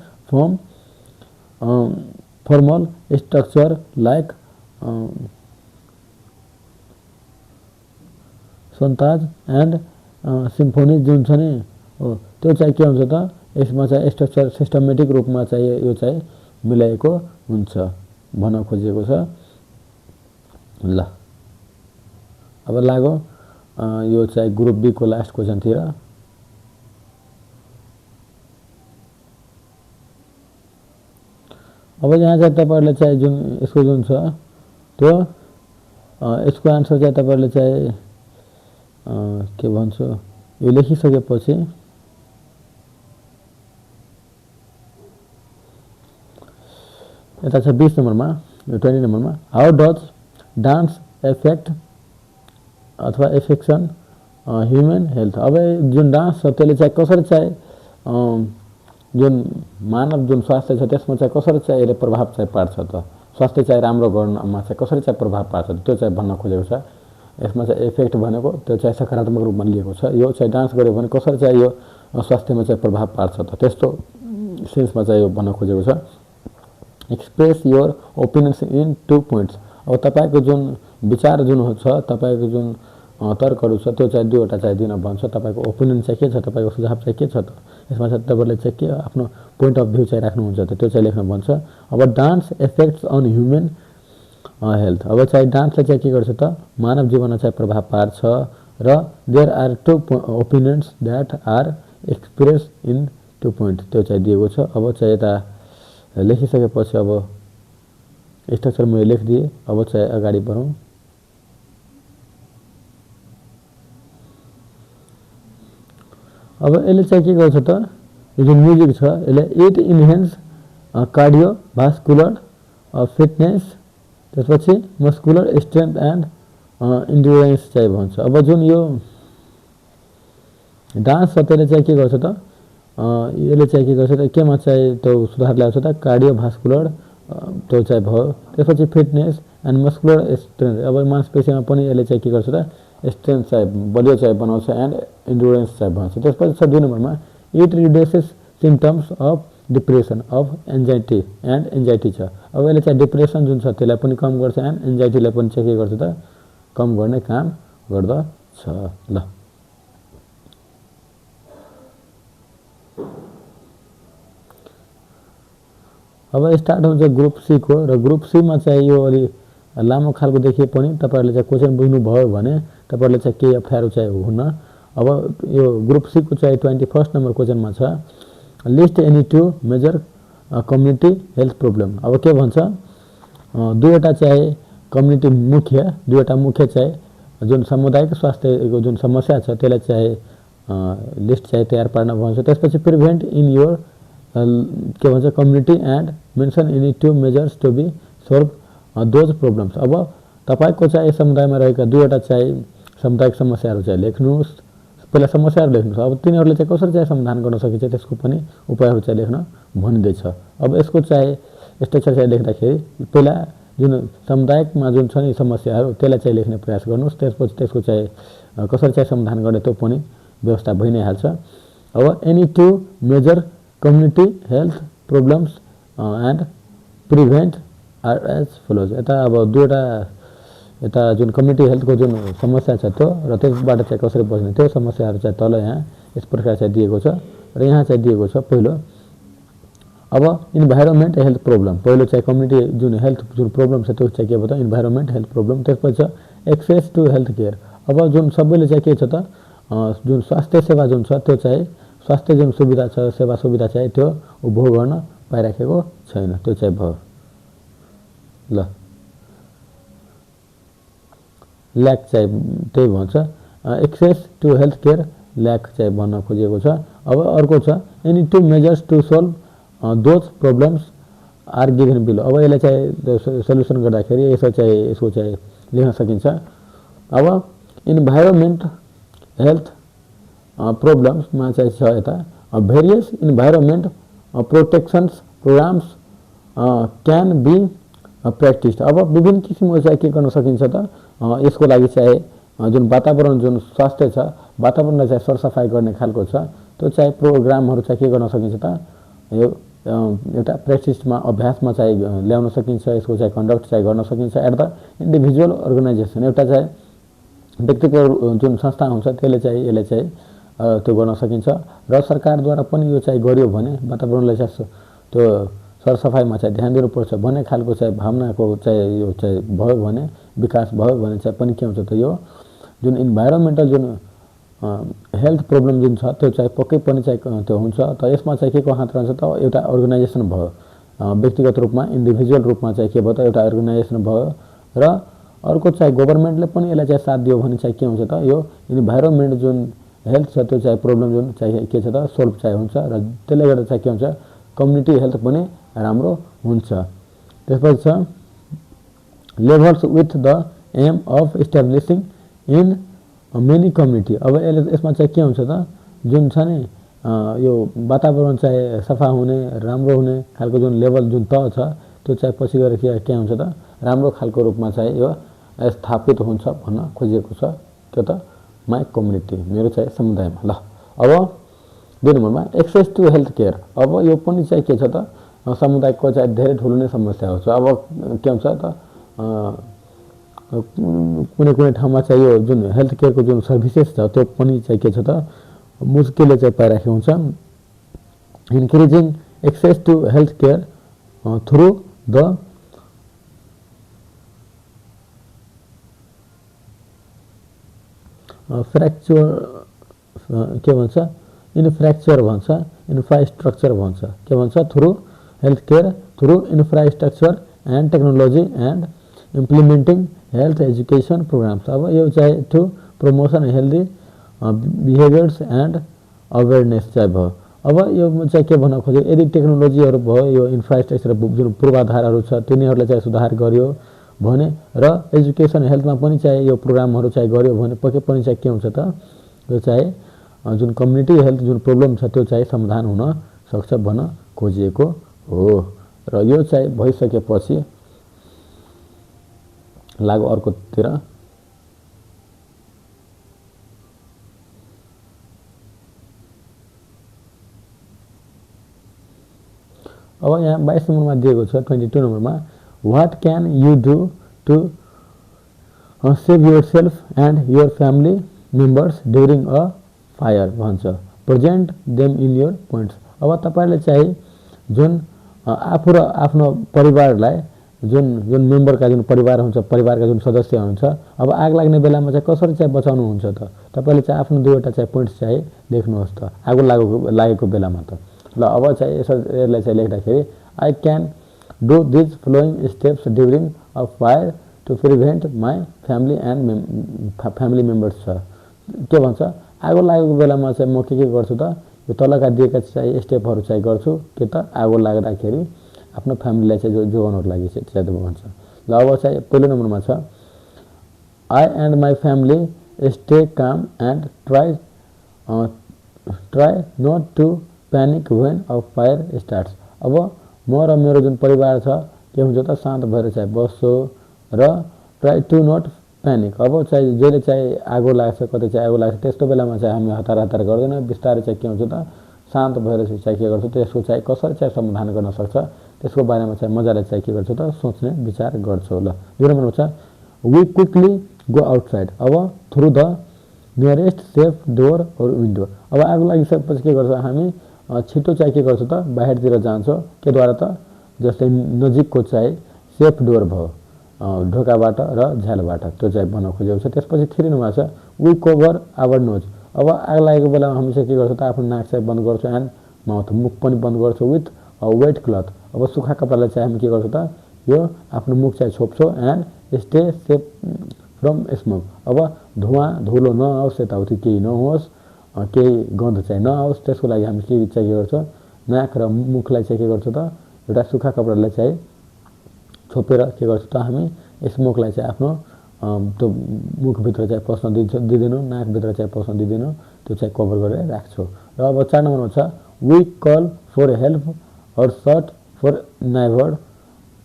formal structure like sonatas and symphony जुन छ नि हो त्यो चाहिँ के हुन्छ त यसमा चाहिँ स्ट्रक्चर सिस्टमेटिक रूपमा चाहिँ यो चाहिँ मिलाएको हुन्छ भन्न खोजेको छ। ल अब लागो यो चाहिँ ग्रुप बी को लास्ट क्वेसनतिर। अब यहाँ चाहिँ तपाईहरुले चाहिँ जुन यसको जुन छ त्यो यसको आन्सर चाहिँ तपाईहरुले चाहिँ के भन्छ यो लेखिसकेपछि यता छ 20 नम्बरमा 20 नम्बरमा हाउ डज डान्स एफेक्ट अथवा एफेक्सन ह्युमन हेल्थ। अब जुन डान्स छ त्यसले चाहिँ कसरी चाहिँ जुन मानव जुन स्वास्थ्य छ त्यसमा चाहिँ कसरी चाहिँ यसले प्रभाव चाहिँ पार्छ त स्वास्थ्य चाहिँ राम्रो गर्नमा चाहिँ कसरी चाहिँ प्रभाव पार्छ त्यो चाहिँ भन्न खोजेको छ। यसमा चाहिँ इफेक्ट भनेको त्यो चाहिँ सकारात्मक रूपमा लिएको छ यो चाहिँ डान्स गर्यो भने कसरी चाहिँ यो स्वास्थ्यमा चाहिँ प्रभाव पार्छ त त्यस्तो सेन्समा चाहिँ यो भन्न खोजेको छ। Express your opinions in 2 points. अब तपाईको जुन विचार जुन छ तपाईको जुन तर्कहरू छ त्यो चाहिँ दुईवटा चाहिँ दिन भन्छ तपाईको ओपिनियन चाहिँ के छ तपाईको सुझाव चाहिँ के छ त यसमा चाहिँ तपाईले चाहिँ के आफ्नो पोइन्ट अफ भ्यू चाहिँ राख्नुहुन्छ त त्यो चाहिँ लेख्न भन्छ। अब dance effects on human health. अब चाहिँ डान्सले चाहिँ के गर्छ त मानव जीवनमा चाहिँ प्रभाव पार्छ र there are 2 opinions that are express in 2 point त्यो चाहिँ दिएको छ। अब चाहिँ यता लेखिसकेपछि अब स्ट्रक्चर मैले लेखिदिएँ। अब चाहिँ अगाडि बढौँ। अब यसले चाहिँ के गर्छ त यो जुन म्युजिक छ यसले इट इन्हेन्स कार्डियोभास्कुलर फिटनेस त्यसपछि मस्कुलर स्ट्रेन्थ एन्ड इन्ड्युरेन्स चाहिँ भन्छ। अब जुन यो डान्स छ त्यसले चाहिँ के गर्छ त यसले चाहिँ के गर्छ त केमा चाहिँ त्यो सुधार ल्याउँछ त कार्डियोभास्कुलर त्यो चाहिँ भयो त्यसपछि फिटनेस एन्ड मस्कुलर स्ट्रेन्थ। अब मांसपेशीमा पनि यसले चाहिँ के गर्छ त स्ट्रेन्थ चाहिँ बलियो चाहिँ बनाउँछ एन्ड इन्ड्युरेन्स चाहिँ भन्छ। त्यसपछि छ 2 नम्बरमा it reduces symptoms of depression of anxiety and anxiety छ। अब यसले चाहिँ डिप्रेसन जुन छ त्यसलाई पनि कम गर्छ एन्ड एन्जाइटीलाई पनि चाहिँ के गर्छ त कम गर्ने काम गर्दछ। ल अब स्टार्ट हुन्छ ग्रुप सी को र ग्रुप सी मा चाहिँ यो अलि लामो खालको देखिए पनि तपाईहरुले चाहिँ क्वेशन बुझ्नु भयो भने तपाईहरुले चाहिँ के अप्ठ्यारो चाहिँ हुन्न। अब यो ग्रुप सी को चाहिँ 21 नम्बर क्वेशनमा छ list any 2 major community health problem. अब के भन्छ दुईवटा चाहिँ कम्युनिटी मुख्य दुईवटा मुख्य चाहिँ जुन सामुदायिक स्वास्थ्यको जुन समस्या छ त्यसलाई चाहिँ लिस्ट चाहिँ तयार पार्न भन्छ। त्यसपछि प्रिभेन्ट इन योर के भन्छ community and mention any 2 measures to be solve those problems. अब तपाईको चाहिँ समुदायमा रहेका दुईवटा चाहिँ सामुदायिक समस्याहरू चाहिँ लेख्नुस्। पहिला समस्याहरू लेख्नुस् अब तिनीहरूले चाहिँ कसरी चाहिँ समाधान गर्न सकिन्छ त्यसको पनि उपायहरू चाहिँ लेख्न भनिँदैछ। अब यसको चाहिँ स्ट्रक्चर चाहिँ लेख्दाखेरि पहिला जुन सामुदायिकमा जुन छ नि समस्याहरू त्यसलाई चाहिँ लेख्ने प्रयास गर्नुस्। त्यसपछि त्यसको चाहिँ कसरी चाहिँ समाधान गर्ने त्यो पनि व्यवस्था भइ नै हाल्छ। अब any 2 major community health problems and prevent are as follows. यता अब दुईवटा यता जुन कम्युनिटी हेल्थको जुन समस्या छ त्यो र त्यसबाट चाहिँ कसरी बच्ने त्यो समस्याहरू चाहिँ तल यहाँ यस प्रकार चाहिँ दिएको छ र यहाँ चाहिँ दिएको छ। पहिलो अब इन्भाइरोमेन्ट हेल्थ प्रब्लम पहिलो चाहिँ कम्युनिटी जुन हेल्थ जुन प्रब्लम छ त्यो चाहिँ के भयो त इन्भाइरोमेन्ट हेल्थ प्रब्लम। त्यसपछि छ एक्सेस टु हेल्थ केयर। अब जुन सबैले चाहिँ के छ त जुन स्वास्थ्य सेवा जुन छ त्यो चाहिँ स्वास्थ्य जुन सुविधा छ सेवा सुविधा चाहिँ त्यो उपभोग गर्न पाइराखेको छैन त्यो चाहिँ भयो। ल ल्याक चाहिँ त्यही भन्छ access to health care lack चाहिँ भन्न खोजिएको छ। अब अर्को छ any 2 measures to solve those problems are given below. अब यसलाई चाहिँ सल्युसन गर्दाखेरि यसको चाहिँ लेख्न सकिन्छ। अब इन्भाइरोमेन्ट हेल्थ प्रोब्लम्समा चाहिँ छ यता various environment protections programmes can be practice. अब विभिन्न किसिमको चाहिँ के गर्न सकिन्छ त यसको लागि चाहिँ जुन वातावरण जुन स्वास्थ्य छ वातावरणलाई चाहिँ सरसफाइ गर्ने खालको छ त्यो चाहिँ प्रोग्रामहरू चाहिँ के गर्न सकिन्छ त यो एउटा प्र्याक्टिसमा अभ्यासमा चाहिँ ल्याउन सकिन्छ। यसको चाहिँ कन्डक्ट चाहिँ गर्न सकिन्छ एट द इन्डिभिजुअल अर्गनाइजेसन। एउटा चाहिँ व्यक्तिगत जुन संस्था हुन्छ त्यसले चाहिँ यसले चाहिँ त्यो गर्न सकिन्छ र सरकारद्वारा पनि यो चाहिँ गरियो भने वातावरणलाई चाहिँ त्यो सरसफाइमा चाहिँ ध्यान दिनुपर्छ भन्ने खालको चाहिँ भावनाको चाहिँ यो चाहिँ भयो भने विकास भयो भने चाहिँ पनि के हुन्छ त यो जुन इन्भाइरोमेन्टल जुन हेल्थ प्रब्लम जुन छ त्यो चाहिँ पक्कै पनि चाहिँ त्यो हुन्छ। त यसमा चाहिँ के को हात रहन्छ त एउटा अर्गनाइजेसन भयो व्यक्तिगत रूपमा इन्डिभिजुअल रूपमा चाहिँ के भयो त एउटा अर्गनाइजेसन भयो र अर्को चाहिँ गभर्मेन्टले पनि यसलाई चाहिँ साथ दियो भने चाहिँ के हुन्छ त यो इन्भाइरोमेन्ट जुन हेल्थ छ त्यो चाहिँ प्रब्लम जुन चाहिँ के छ त सोल्भ चाहिँ हुन्छ र त्यसले गर्दा चाहिँ के हुन्छ कम्युनिटी हेल्थ पनि राम्रो हुन्छ। त्यसपछि छ levels with the aim of establishing in many community. अब यसमा चाहिँ के हुन्छ त जुन छ नि यो वातावरण चाहिँ सफा हुने राम्रो हुने खालको जुन लेभल जुन तह छ त्यो चाहिँ पछि गएर के हुन्छ त राम्रो खालको रूपमा चाहिँ यो स्थापित हुन्छ भन्न खोजिएको छ के त माई कम्युनिटी मेरो चाहिँ समुदायमा। ल अब 2 नम्बरमा एक्सेस टु हेल्थ केयर। अब यो पनि चाहिँ के छ त समुदायको चाहिँ धेरै ठुलो नै समस्या हो। अब के हुन्छ त कुनै कुनै ठाउँमा चाहिँ यो जुन हेल्थ केयरको जुन सर्भिसेस छ त्यो पनि चाहिँ के छ त मुस्किलले चाहिँ पाइराखेको हुन्छ। Increasing access to health care through the fracture के भन्छ इन्फ्रास्ट्रक्चर भन्छ इन्फ्रास्ट्रक्चर भन्छ के भन्छ through health care through infrastructure and technology and implementing health education programs. अब यो चाहिँ to promotion healthy behaviours and awareness चाहिँ भयो। अब यो चाहिँ के भन्न खोज्यो यदि टेक्नोलोजीहरू भयो यो इन्फ्रास्ट्रक्चर जुन पूर्वाधारहरू छ तिनीहरूलाई चाहिँ सुधार गर्यो भने र एजुकेसन हेल्थमा पनि चाहिँ यो प्रोग्रामहरू चाहिँ गर्यो भने पक्कै पनि चाहिँ के हुन्छ त यो चाहिँ जुन कम्युनिटी हेल्थ जुन प्रब्लम छ त्यो चाहिँ समाधान हुन सक्छ भन्न खोजिएको हो। र यो चाहिँ भइसकेपछि लागु अर्कोतिर। अब यहाँ 22 नम्बरमा दिएको छ 22 नम्बरमा what can you do to save yourself and your family members during a fire भन्छ present them in your points. अब तपाईँले चाहिँ जुन आफू र आफ्नो परिवारलाई जुन जुन मेम्बरका जुन परिवार हुन्छ परिवारका जुन सदस्य हुन्छ अब आग लाग्ने बेलामा चाहिँ कसरी चाहिँ बचाउनुहुन्छ त तपाईँले चाहिँ आफ्नो 2वटा चाहिँ पोइन्ट्स चाहिँ लेख्नुहोस् त आगो लागेको बेलामा त। ल अब चाहिँ यसलाई चाहिँ लेख्दाखेरि I can do these following steps during a fire to prevent my family and family members छ के भन्छ आगो लागेको बेलामा चाहिँ म के गर्छु त यो तलका दिएका चाहिँ स्टेपहरू चाहिँ गर्छु के त आगो लाग्दाखेरि आफ्नो फ्यामिलीलाई चाहिँ जोगाउनको लागि चाहिँ भन्छ। ल अब चाहिँ पहिलो नम्बरमा छ I and my family stay calm and try not to panic when a fire starts. अब म र मेरो जुन परिवार छ के हुन्छ त शान्त भएर चाहिँ बस्छु र ट्राई टु नट प्यानिक। अब चाहिँ जहिले चाहिँ आगो लाग्छ कतै चाहिँ आगो लाग्छ त्यस्तो बेलामा चाहिँ हामी हतार हतार गर्दैन बिस्तारै चाहिँ के हुन्छ त शान्त भएर चाहिँ के गर्छु त्यसको चाहिँ कसरी चाहिँ समाधान गर्न सक्छ त्यसको बारेमा चाहिँ मजाले चाहिँ के गर्छु त सोच्ने विचार गर्छु। ल 2 नम्बरमा छ वी क्विकली गो आउटसाइड। अब through the nearest safe door और विन्डो। अब आगो लागिसकेपछि के गर्छ हामी छिटो चाहिँ के गर्छौँ त बाहिरतिर जान्छौँ केद्वारा त जस्तै नजिकको चाहिँ सेफ डोर भयो ढोकाबाट र झ्यालबाट त्यो चाहिँ भन्न खोजेको छ। त्यसपछि 3 नम्बरमा छ वी कभर आवर नोज। अब आग लागेको बेलामा हामी चाहिँ के गर्छौँ त आफ्नो नाक चाहिँ बन्द गर्छौँ एन्ड माउथ मुख पनि बन्द गर्छौँ विथ अ वेट क्लथ। अब सुक्खा कपडालाई चाहिँ हामी के गर्छौँ त यो आफ्नो मुख चाहिँ छोप्छौँ and stay safe from smoke. अब धुलो नआओस् यताउति केही नहोस् केही गन्ध चाहिँ नआओस् त्यसको लागि हामी के गर्छौँ नाक र मुखलाई चाहिँ के गर्छौँ त एउटा सुक्खा कपडालाई चाहिँ छोपेर के गर्छौँ त हामी स्मोकलाई चाहिँ आफ्नो त्यो मुखभित्र चाहिँ पस्न दिँदैनौँ, नाकभित्र चाहिँ पस्न दिँदैनौँ, त्यो चाहिँ कभर गरेर राख्छौँ। र अब 4 नम्बरमा छ we call for help or search for neighbour,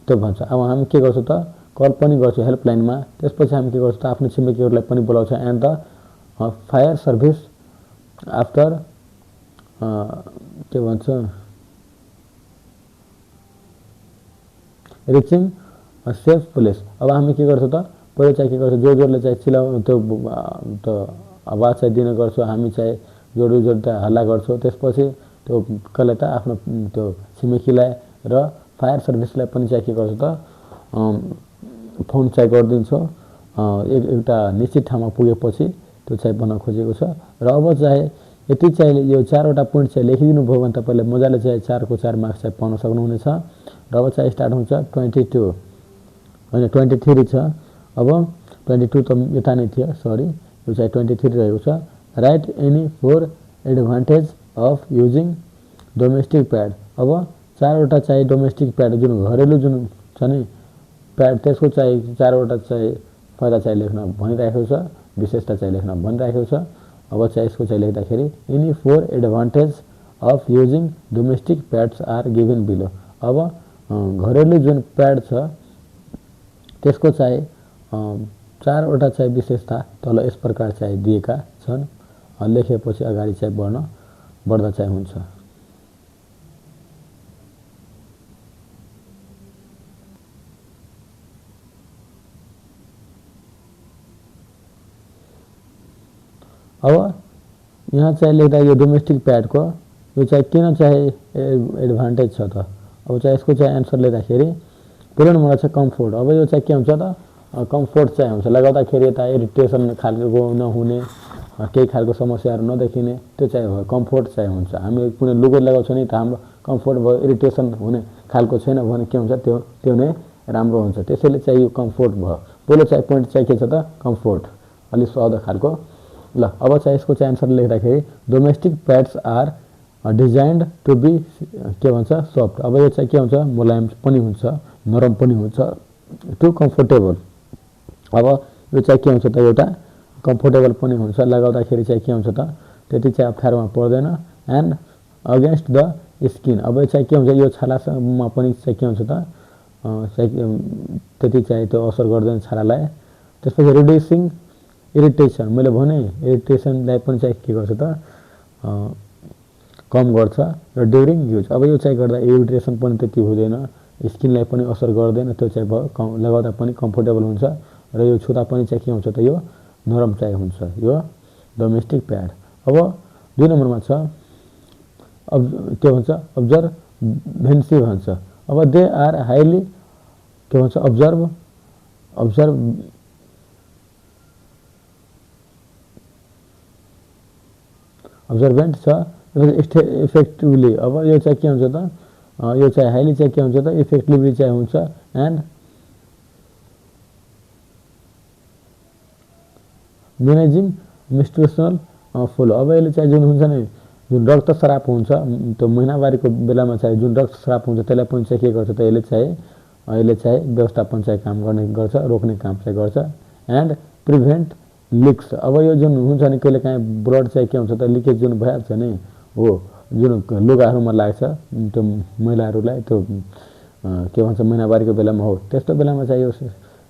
त्यो भन्छ। अब हामी के गर्छौँ त कल पनि गर्छौँ हेल्पलाइनमा, त्यसपछि हामी के गर्छौँ त आफ्नो छिमेकीहरूलाई पनि बोलाउँछौँ and the fire service after के भन्छ रिचिङ सेफ प्लेस। अब हामी के गर्छौँ त पहिलो चाहिँ के गर्छौँ जोडले चाहिँ त्यो आवाज चाहिँ दिने गर्छौँ, हामी चाहिँ जोड त हल्ला गर्छौँ, त्यसपछि त्यो कसले त आफ्नो त्यो छिमेकीलाई र फायर सर्भिसलाई पनि चाहिँ के गर्छौँ त फोन चाहिँ गरिदिन्छौँ एउटा निश्चित ठाउँमा पुगेपछि, त्यो चाहिँ भन्न खोजेको छ। र अब चाहिँ यति चाहिँ यो 4वटा पोइन्ट चाहिँ लेखिदिनु भयो भने तपाईँले मजाले चाहिँ 4को 4 मार्क्स चाहिँ पाउन सक्नुहुनेछ। र अब चाहिँ स्टार्ट हुन्छ 22 होइन 23 छ। अब 22 त यता नै थियो, सरी, यो चाहिँ 23 रहेको छ। Right any 4 advantage of using domestic pad. अब 4वटा चाहिँ डोमेस्टिक प्याड जुन घरेलु जुन छ नि प्याड, त्यसको चाहिँ 4वटा चाहिँ फाइदा चाहिँ लेख्न भनिराखेको छ, विशेषता चाहिँ लेख्न भनिराखेको छ। अब चाहिँ यसको चाहिँ लेख्दाखेरि any 4 advantage of using domestic pads are given below. अब घरेलु जुन प्याड छ त्यसको चाहिँ 4वटा चाहिँ विशेषता तल यस प्रकार चाहिँ दिएका छन्, लेखेपछि अगाडि चाहिँ बढ्दा चाहिँ हुन्छ। अब यहाँ चाहिँ लेख्दा यो डोमेस्टिक प्याडको यो चाहिँ किन चाहिँ एडभान्टेज छ त, अब चाहिँ यसको चाहिँ एन्सर लेख्दाखेरि पहिलो नम्बरमा छ कम्फोर्ट। अब यो चाहिँ के हुन्छ त कम्फोर्ट चाहिँ हुन्छ, लगाउँदाखेरि यता इरिटेसन खालको नहुने, केही खालको समस्याहरू नदेखिने, त्यो चाहिँ हो कम्फोर्ट चाहिँ हुन्छ। हामी कुनै लुगा लगाउँछौँ नि त हाम्रो कम्फोर्ट भयो, इरिटेसन हुने खालको छैन भने के हुन्छ त्यो नै राम्रो हुन्छ, त्यसैले चाहिँ यो कम्फोर्ट भयो। पहिलो चाहिँ पोइन्ट चाहिँ के छ त कम्फोर्ट, अलिक सुहाउँदो खालको। ल अब चाहिँ यसको चाहिँ एन्सर लेख्दाखेरि domestic pads are designed to be के भन्छ सफ्ट। अब यो चाहिँ के हुन्छ मुलायम पनि हुन्छ, नरम पनि हुन्छ, टु कम्फोर्टेबल। अब यो चाहिँ के हुन्छ त एउटा कम्फोर्टेबल पनि हुन्छ, लगाउँदाखेरि चाहिँ के हुन्छ त त्यति चाहिँ अप्ठ्यारोमा पर्दैन। एन्ड अगेन्स्ट द स्किन, अब यो चाहिँ के हुन्छ यो छालामा पनि चाहिँ के हुन्छ त त्यति चाहिँ त्यो असर गर्दैन छालालाई। त्यसपछि रिड्युसिङ इरिटेसन, मैले भने इरिटेसनलाई पनि चाहिँ के गर्छ त कम गर्छ। र ड्युरिङ युज, अब यो चाहिँ गर्दा इरिटेसन पनि त्यति हुँदैन, स्किनलाई पनि असर गर्दैन, त्यो चाहिँ लगाउँदा पनि कम्फोर्टेबल हुन्छ। र यो छुँदा पनि चाहिँ के हुन्छ त यो नरम चाहिँ हुन्छ यो डोमेस्टिक प्याड। अब 2 नम्बरमा छ के भन्छ अब्जर्भेन्सी भन्छ। अब दे आर हाइली के भन्छ अब्जर्भेन्ट छ इफेक्टिभली। अब यो चाहिँ के हुन्छ त यो चाहिँ हाइली चाहिँ के हुन्छ त इफेक्टिभली चाहिँ हुन्छ। एन्ड म्यानेजिङ मेन्स्ट्रुएसनल फ्लो, अब यसले चाहिँ जुन हुन्छ नि जुन रक्तस्राव हुन्छ त्यो महिनावारीको बेलामा चाहिँ जुन रक्तस्राव हुन्छ त्यसलाई पनि चाहिँ के गर्छ त यसले चाहिँ व्यवस्थापन चाहिँ काम गर्ने गर्छ, रोक्ने काम चाहिँ गर्छ। एन्ड प्रिभेन्ट लिक्स, अब यो जुन हुन्छ नि कहिले काहीँ ब्लड चाहिँ के हुन्छ त लिकेज जुन भइहाल्छ नि हो जुन लुगाहरूमा लाग्छ त्यो महिलाहरूलाई त्यो के भन्छ महिनावारीको बेलामा हो, त्यस्तो बेलामा चाहिँ यो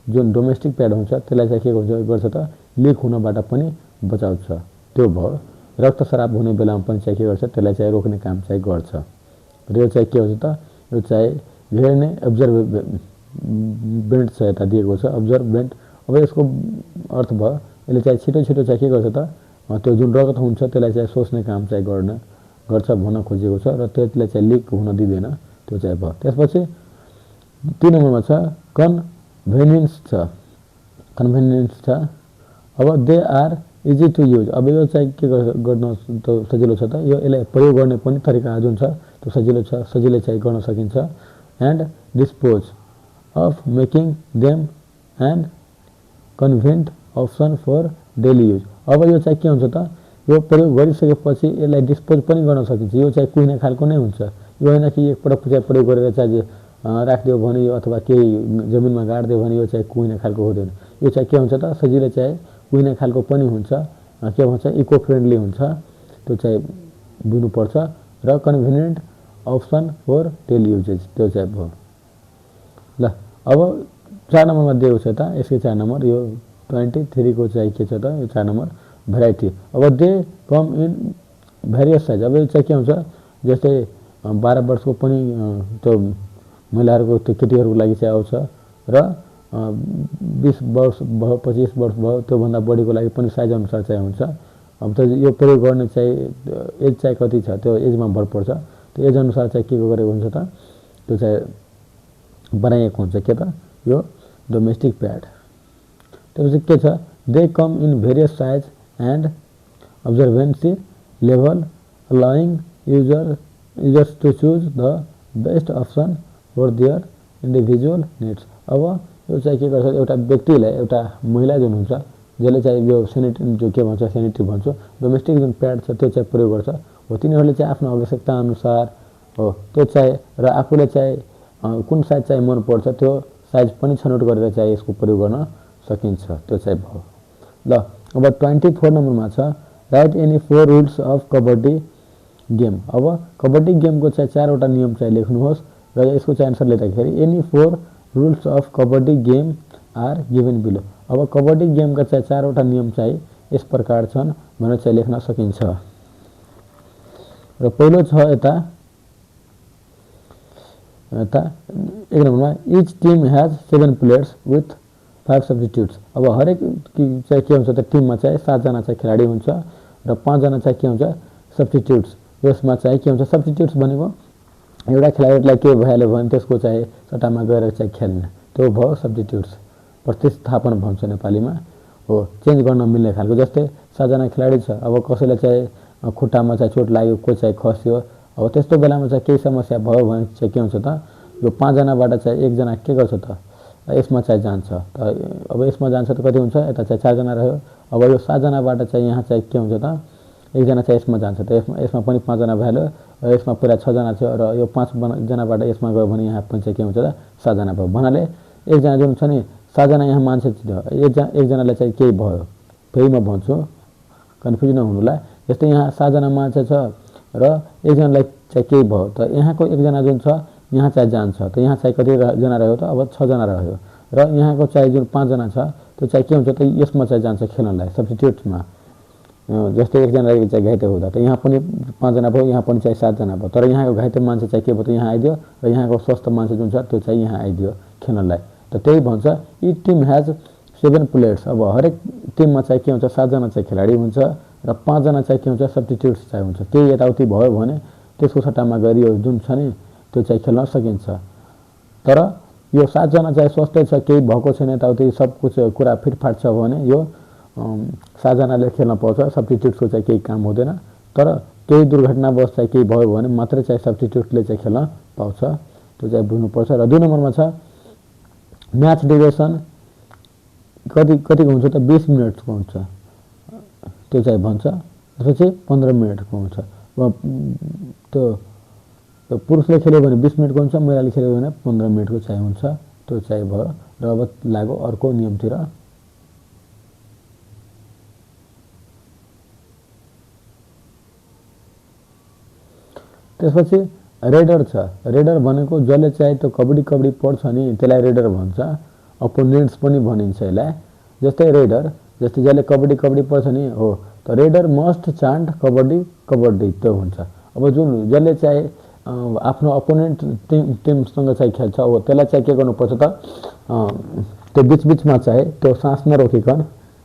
जुन डोमेस्टिक प्याड हुन्छ त्यसलाई चाहिँ के गर्छ त लिक हुनबाट पनि बचाउँछ। त्यो भयो रक्तस्राव हुने बेलामा पनि चाहिँ के गर्छ त्यसलाई चाहिँ रोक्ने काम चाहिँ गर्छ। र यो चाहिँ के हुन्छ त यो चाहिँ धेरै नै अब्जर्भेन्ट छ यता दिएको छ अब्जर्भेन्ट। अब यसको अर्थ भयो यसले चाहिँ छिटो चाहिँ के गर्छ त त्यो जुन रगत हुन्छ त्यसलाई चाहिँ सोच्ने काम चाहिँ गर्छ भन्न खोजेको छ र त्यसलाई चाहिँ लिक हुन दिँदैन, त्यो चाहिँ भयो। त्यसपछि 3 नम्बरमा छ कन्भेनियन्स छ। अब they are easy to use, अब यो चाहिँ के गर्न त सजिलो छ त यसलाई प्रयोग गर्ने पनि तरिका जुन छ त्यो सजिलै चाहिँ गर्न सकिन्छ। And dispose of making them and convenient option for daily use, अब यो चाहिँ के हुन्छ त यो प्रयोग गरिसकेपछि यसलाई डिस्पोज पनि गर्न सकिन्छ, यो चाहिँ कुहिने खालको नै हुन्छ, यो होइन कि एकपटक चाहिँ प्रयोग गरेर चाहिँ राखिदियो भने यो अथवा केही जमिनमा गाडिदियो भने यो चाहिँ कुहिने खालको हुँदैन। यो चाहिँ के हुन्छ त सजिलै चाहिँ कुहिने खालको पनि हुन्छ, के भन्छ इको फ्रेन्डली हुन्छ, त्यो चाहिँ बुझ्नुपर्छ र convenient option for daily usages त्यो चाहिँ भयो। ल अब 4 नम्बरमा दिएको छ त यसकै 4 नम्बर यो 23 को चाहिँ के छ त यो 4 नम्बर भेराइटी। अब they come in various size. अब यो चाहिँ के हुन्छ जस्तै 12 वर्षको पनि त्यो महिलाहरूको त्यो केटीहरूको लागि चाहिँ आउँछ र 20 वर्ष भयो 25 वर्ष भयो त्योभन्दा बढीको लागि पनि साइज अनुसार चाहिँ हुन्छ। अब त यो प्रयोग गर्ने चाहिँ एज चाहिँ कति छ त्यो एजमा भर पर्छ। त्यो एज अनुसार चाहिँ के गरेको हुन्छ त त्यो चाहिँ बनाइएको हुन्छ के त यो डोमेस्टिक प्याड। त्यसपछि के छ they come in various size and absorbency level allowing users to choose the best option for their individual needs. अब यो चाहिँ के गर्छ एउटा व्यक्तिलाई एउटा महिला जुन हुन्छ जसले चाहिँ यो सेनिटरी जो के भन्छ सेनिटरी भन्छौँ डोमेस्टिक जुन प्याड छ त्यो चाहिँ प्रयोग गर्छ हो। तिनीहरूले चाहिँ आफ्नो आवश्यकता अनुसार हो त्यो चाहिँ र आफूले चाहिँ कुन साइज चाहिँ मनपर्छ त्यो साइज पनि छनौट गरेर चाहिँ यसको प्रयोग गर्न सकिन्छ त्यो चाहिँ भयो। ल अब 24 नम्बरमा छ right any 4 rules of kabaddi game. अब कबड्डी गेमको चाहिँ 4वटा नियम चाहिँ लेख्नुहोस् र यसको चाहिँ आन्सर लेख्दाखेरि any 4 rules of kabaddi game are given below. अब कबड्डी गेमका चाहिँ 4वटा नियम चाहिँ यस प्रकार छन् भनेर चाहिँ लेख्न सकिन्छ। र पहिलो छ यता 1 नम्बरमा each team has 7 players with 5 substitutes. अब हरेक चाहिँ के हुन्छ त टिममा चाहिँ 7 जना चाहिँ खेलाडी हुन्छ र 5 जना चाहिँ के हुन्छ सब्स्टिट्युट्स। यसमा चाहिँ के हुन्छ सब्स्टिट्युट्स भनेको एउटा खेलाडीलाई के भइहाल्यो भने त्यसको चाहिँ सट्टामा गएर चाहिँ खेल्ने त्यो भयो सब्स्टिट्युट्स। प्रतिस्थापन भन्छ नेपालीमा हो, चेन्ज गर्न मिल्ने खालको। जस्तै 7 जना खेलाडी छ अब कसैलाई चाहिँ खुट्टामा चाहिँ चोट लाग्यो कोही चाहिँ खस्यो अब त्यस्तो बेलामा चाहिँ केही समस्या भयो भने चाहिँ के हुन्छ त यो 5 जनाबाट चाहिँ 1 जना के गर्छ त यसमा चाहिँ जान्छ। त अब यसमा जान्छ त कति हुन्छ यता चाहिँ 4 जना रह्यो। अब यो 7 जनाबाट चाहिँ यहाँ चाहिँ के हुन्छ त 1 जना चाहिँ यसमा जान्छ त यसमा पनि 5 जना भइहाल्यो र यसमा पुरा 6 जना छ र यो 5 जनाबाट यसमा गयो भने यहाँ पनि चाहिँ के हुन्छ त 7 जना भयो। भन्नाले 1 जना जुन छ नि 7 जना यहाँ मान्छे थियो 1 जनालाई चाहिँ केही भयो। फेरि म भन्छु कन्फ्युज नहुनुलाई जस्तै यहाँ 7 जना मान्छे छ र 1 जनालाई चाहिँ केही भयो त यहाँको 1 जना जुन छ यहाँ चाहिँ जान्छ त यहाँ चाहिँ कति जना रह्यो त अब 6 जना रह्यो र यहाँको चाहिँ जुन 5 जना छ त्यो चाहिँ के हुन्छ त यसमा चाहिँ जान्छ खेल्नलाई सब्स्टिट्युट्समा। जस्तै 1 जनालाई चाहिँ घाइते हुँदा त यहाँ पनि 5 जना भयो यहाँ पनि चाहिँ 7 जना भयो तर यहाँको घाइते मान्छे चाहिँ के भयो त यहाँ आइदियो र यहाँको स्वस्थ मान्छे जुन छ त्यो चाहिँ यहाँ आइदियो खेल्नलाई। त त्यही भन्छ इ टिम हैज 7 प्लेयर्स। अब हरेक टिममा चाहिँ के हुन्छ 7 जना चाहिँ खेलाडी हुन्छ र 5 जना चाहिँ के हुन्छ सब्स्टिट्युट्स चाहिँ हुन्छ। केही यताउति भयो भने त्यसको सट्टामा गरी यो जुन छ नि त्यो चाहिँ खेल्न सकिन्छ। तर यो 7 जना चाहिँ स्वस्थै छ केही भएको छैन यताउति सब कुछ कुरा फिटफाट छ भने यो 7 जनाले खेल्न पाउँछ सब्स्टिट्युट्सको चाहिँ केही काम हुँदैन। तर केही दुर्घटनावश चाहिँ केही भयो भने मात्रै चाहिँ सब्स्टिट्युटले चाहिँ खेल्न पाउँछ त्यो चाहिँ बुझ्नुपर्छ। र 2 नम्बरमा छ म्याच ड्युरेसन कतिको हुन्छ त 20 मिनटको हुन्छ त्यो चाहिँ भन्छ। त्यसपछि 15 मिनटको हुन्छ। त्यो पुरुषले खेल्यो भने 20 मिनटको हुन्छ महिलाले खेल्यो भने 15 मिनटको चाहिँ हुन्छ त्यो चाहिँ भयो। र अब लाग्यो अर्को नियमतिर। त्यसपछि रेडर छ। रेडर भनेको जसले चाहिँ त्यो कबड्डी पढ्छ नि त्यसलाई रेडर भन्छ। अपोनेन्ट्स पनि भनिन्छ यसलाई। जस्तै रेडर जस्तै जसले कबड्डी पढ्छ नि हो त रेडर मस्ट चान्ट कबड्डी त्यो हुन्छ। अब जुन जसले चाहिँ आफ्नो अपोनेन्ट टिमसँग चाहिँ खेल्छ हो त्यसलाई चाहिँ के गर्नुपर्छ त त्यो बिचबिचमा चाहिँ त्यो सास नरोकिकन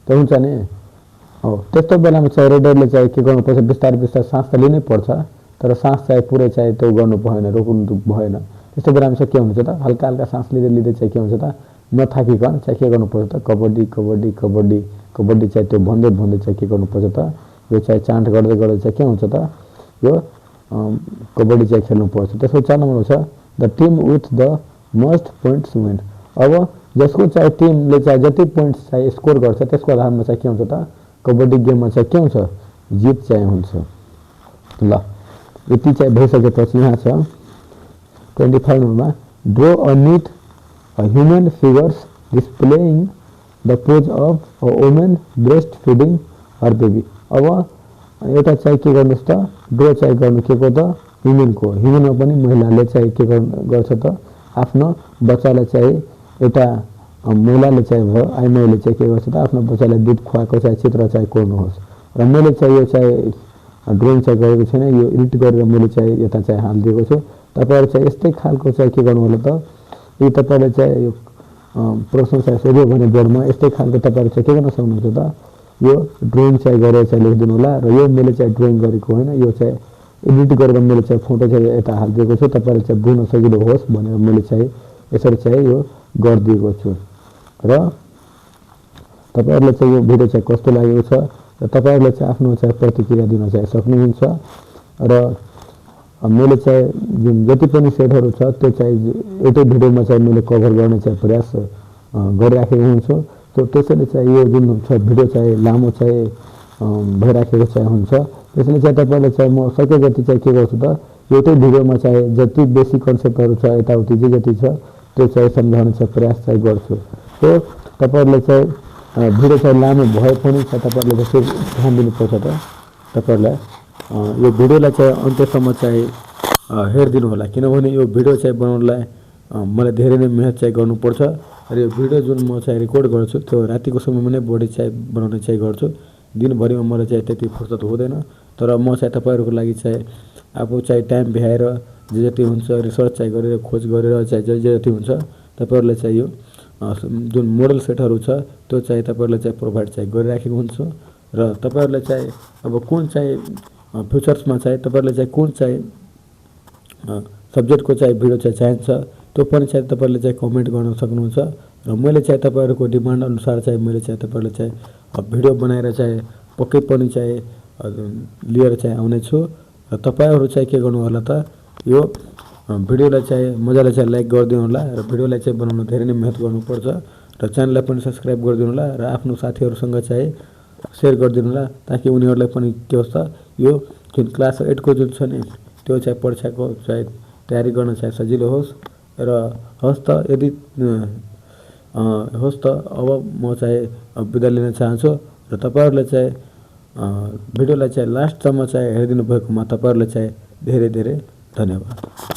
त्यो हुन्छ नि हो त्यस्तो बेलामा चाहिँ रेडरले चाहिँ के गर्नुपर्छ बिस्तारै सास त लिनै पर्छ तर सास चाहिँ पुरै चाहिँ त्यो गर्नु भएन रोक्नु भएन। त्यस्तो बेलामा चाहिँ के हुन्छ त हल्का हल्का सास लिँदै चाहिँ के हुन्छ त नथाकिकन चाहिँ के गर्नुपर्छ त कबड्डी चाहिँ त्यो भन्दै चाहिँ के गर्नुपर्छ त यो चाहिँ चान्ट गर्दै चाहिँ के हुन्छ त यो कबड्डी चाहिँ खेल्नुपर्छ। त्यसको 4 नम्बरमा छ the team with the most points win. अब जसको चाहिँ टिमले चाहिँ जति पोइन्ट्स चाहिँ स्कोर गर्छ त्यसको आधारमा चाहिँ के हुन्छ त कबड्डी गेममा चाहिँ के हुन्छ जित चाहिँ हुन्छ। ल यति चाहिँ भइसकेपछि यहाँ छ 25 नम्बरमा draw a neat human figures displaying the pose of a women breastfeeding her baby. अब एउटा चाहिँ के गर्नुहोस् त ड्र चाहिँ गर्नु के को त ह्युमनको ह्युमनमा पनि महिलाले चाहिँ के गर्छ त आफ्नो बच्चालाई चाहिँ एउटा महिलाले चाहिँ भयो आइमाईले चाहिँ के गर्छ त आफ्नो बच्चालाई दुध खुवाएको चाहिँ चित्र चाहिँ कोर्नुहोस्। र मैले चाहिँ यो चाहिँ ड्रइङ चाहिँ गरेको छैन, यो एडिट गरेर मैले चाहिँ यता चाहिँ हालिदिएको छु। तपाईँहरू चाहिँ यस्तै खालको चाहिँ के गर्नु होला त यो तपाईँले चाहिँ यो प्रश्न चाहिँ सोध्यो भने बोर्डमा यस्तै खालको तपाईँहरू चाहिँ के गर्न सक्नुहुन्छ त यो ड्रइङ चाहिँ गरेर चाहिँ लेखिदिनु होला। र यो मैले चाहिँ ड्रइङ गरेको होइन, यो चाहिँ एडिट गरेर मैले चाहिँ फोटो चाहिँ यता हालिदिएको छु तपाईँले चाहिँ बुझ्न सजिलो होस् भनेर मैले चाहिँ यसरी चाहिँ यो गरिदिएको छु। र तपाईँहरूले चाहिँ यो भिडियो चाहिँ कस्तो लागेको छ र तपाईँहरूले चाहिँ आफ्नो चाहिँ प्रतिक्रिया दिन चाहिँ सक्नुहुन्छ। र मैले चाहिँ जुन जति पनि सेटहरू छ त्यो चाहिँ एउटै भिडियोमा चाहिँ मैले कभर गर्ने चाहिँ प्रयास गरिराखेको हुन्छु। त्यसैले चाहिँ यो जुन छ भिडियो चाहिँ लामो चाहिँ भइराखेको चाहिँ हुन्छ। त्यसैले चाहिँ तपाईँले चाहिँ म सके जति चाहिँ के गर्छु त एउटै भिडियोमा चाहिँ जति बेसी कन्सेप्टहरू छ यताउति जे जति छ त्यो चाहिँ सम्झाउने चाहिँ प्रयास चाहिँ गर्छु। सो तपाईँहरूले चाहिँ भिडियो चाहिँ लामो भए पनि चाहिँ तपाईँहरूले चाहिँ ध्यान दिनुपर्छ त तपाईँहरूलाई यो भिडियोलाई चाहिँ अन्त्यसम्म चाहिँ हेरिदिनु होला, किनभने यो भिडियो चाहिँ बनाउनलाई मलाई धेरै नै मेहनत चाहिँ गर्नुपर्छ। र यो भिडियो जुन म चाहिँ रेकर्ड गर्छु त्यो रातिको समयमा नै बढी चाहिँ बनाउने चाहिँ गर्छु, दिनभरिमा मलाई चाहिँ त्यति फुर्सद हुँदैन। तर म चाहिँ तपाईँहरूको लागि चाहिँ आफू चाहिँ टाइम भ्याएर जे जति हुन्छ रिसर्च चाहिँ गरेर खोज गरेर चाहिँ जे जति हुन्छ तपाईँहरूलाई चाहिँ यो जुन मोडल सेटहरू छ त्यो चाहिँ तपाईँहरूलाई चाहिँ प्रोभाइड चाहिँ गरिराखेको हुन्छु। र तपाईँहरूलाई चाहिँ अब कुन चाहिँ फ्युचर्समा चाहिँ तपाईँहरूले चाहिँ कुन चाहिँ सब्जेक्टको चाहिँ भिडियो चाहिँ चाहिन्छ त्यो पनि चाहिँ तपाईँहरूले चाहिँ कमेन्ट गर्न सक्नुहुन्छ। र मैले चाहिँ तपाईँहरूको डिमान्ड अनुसार चाहिँ मैले चाहिँ तपाईँहरूलाई चाहिँ भिडियो बनाएर चाहिँ पक्कै पनि चाहिँ लिएर चाहिँ आउने छु। र तपाईँहरू चाहिँ के गर्नु होला त यो भिडियोलाई चाहिँ मजाले चाहिँ लाइक गरिदिनु होला र भिडियोलाई चाहिँ बनाउन धेरै नै मेहनत गर्नुपर्छ। र च्यानललाई पनि सब्सक्राइब गरिदिनु होला र आफ्नो साथीहरूसँग चाहिँ सेयर गरिदिनु होला ताकि उनीहरूलाई पनि के होस् त यो जुन क्लास 8 को जुन छ नि त्यो चाहिँ परीक्षाको चाहिँ तयारी गर्न चाहिँ सजिलो होस्। र होस् त यदि होस् त अब म चाहिँ बिदा लिन चाहन्छु र तपाईँहरूले चाहिँ भिडियोलाई चाहिँ लास्टसम्म चाहिँ हेरिदिनु भएकोमा तपाईँहरूलाई चाहिँ धेरै धेरै धन्यवाद।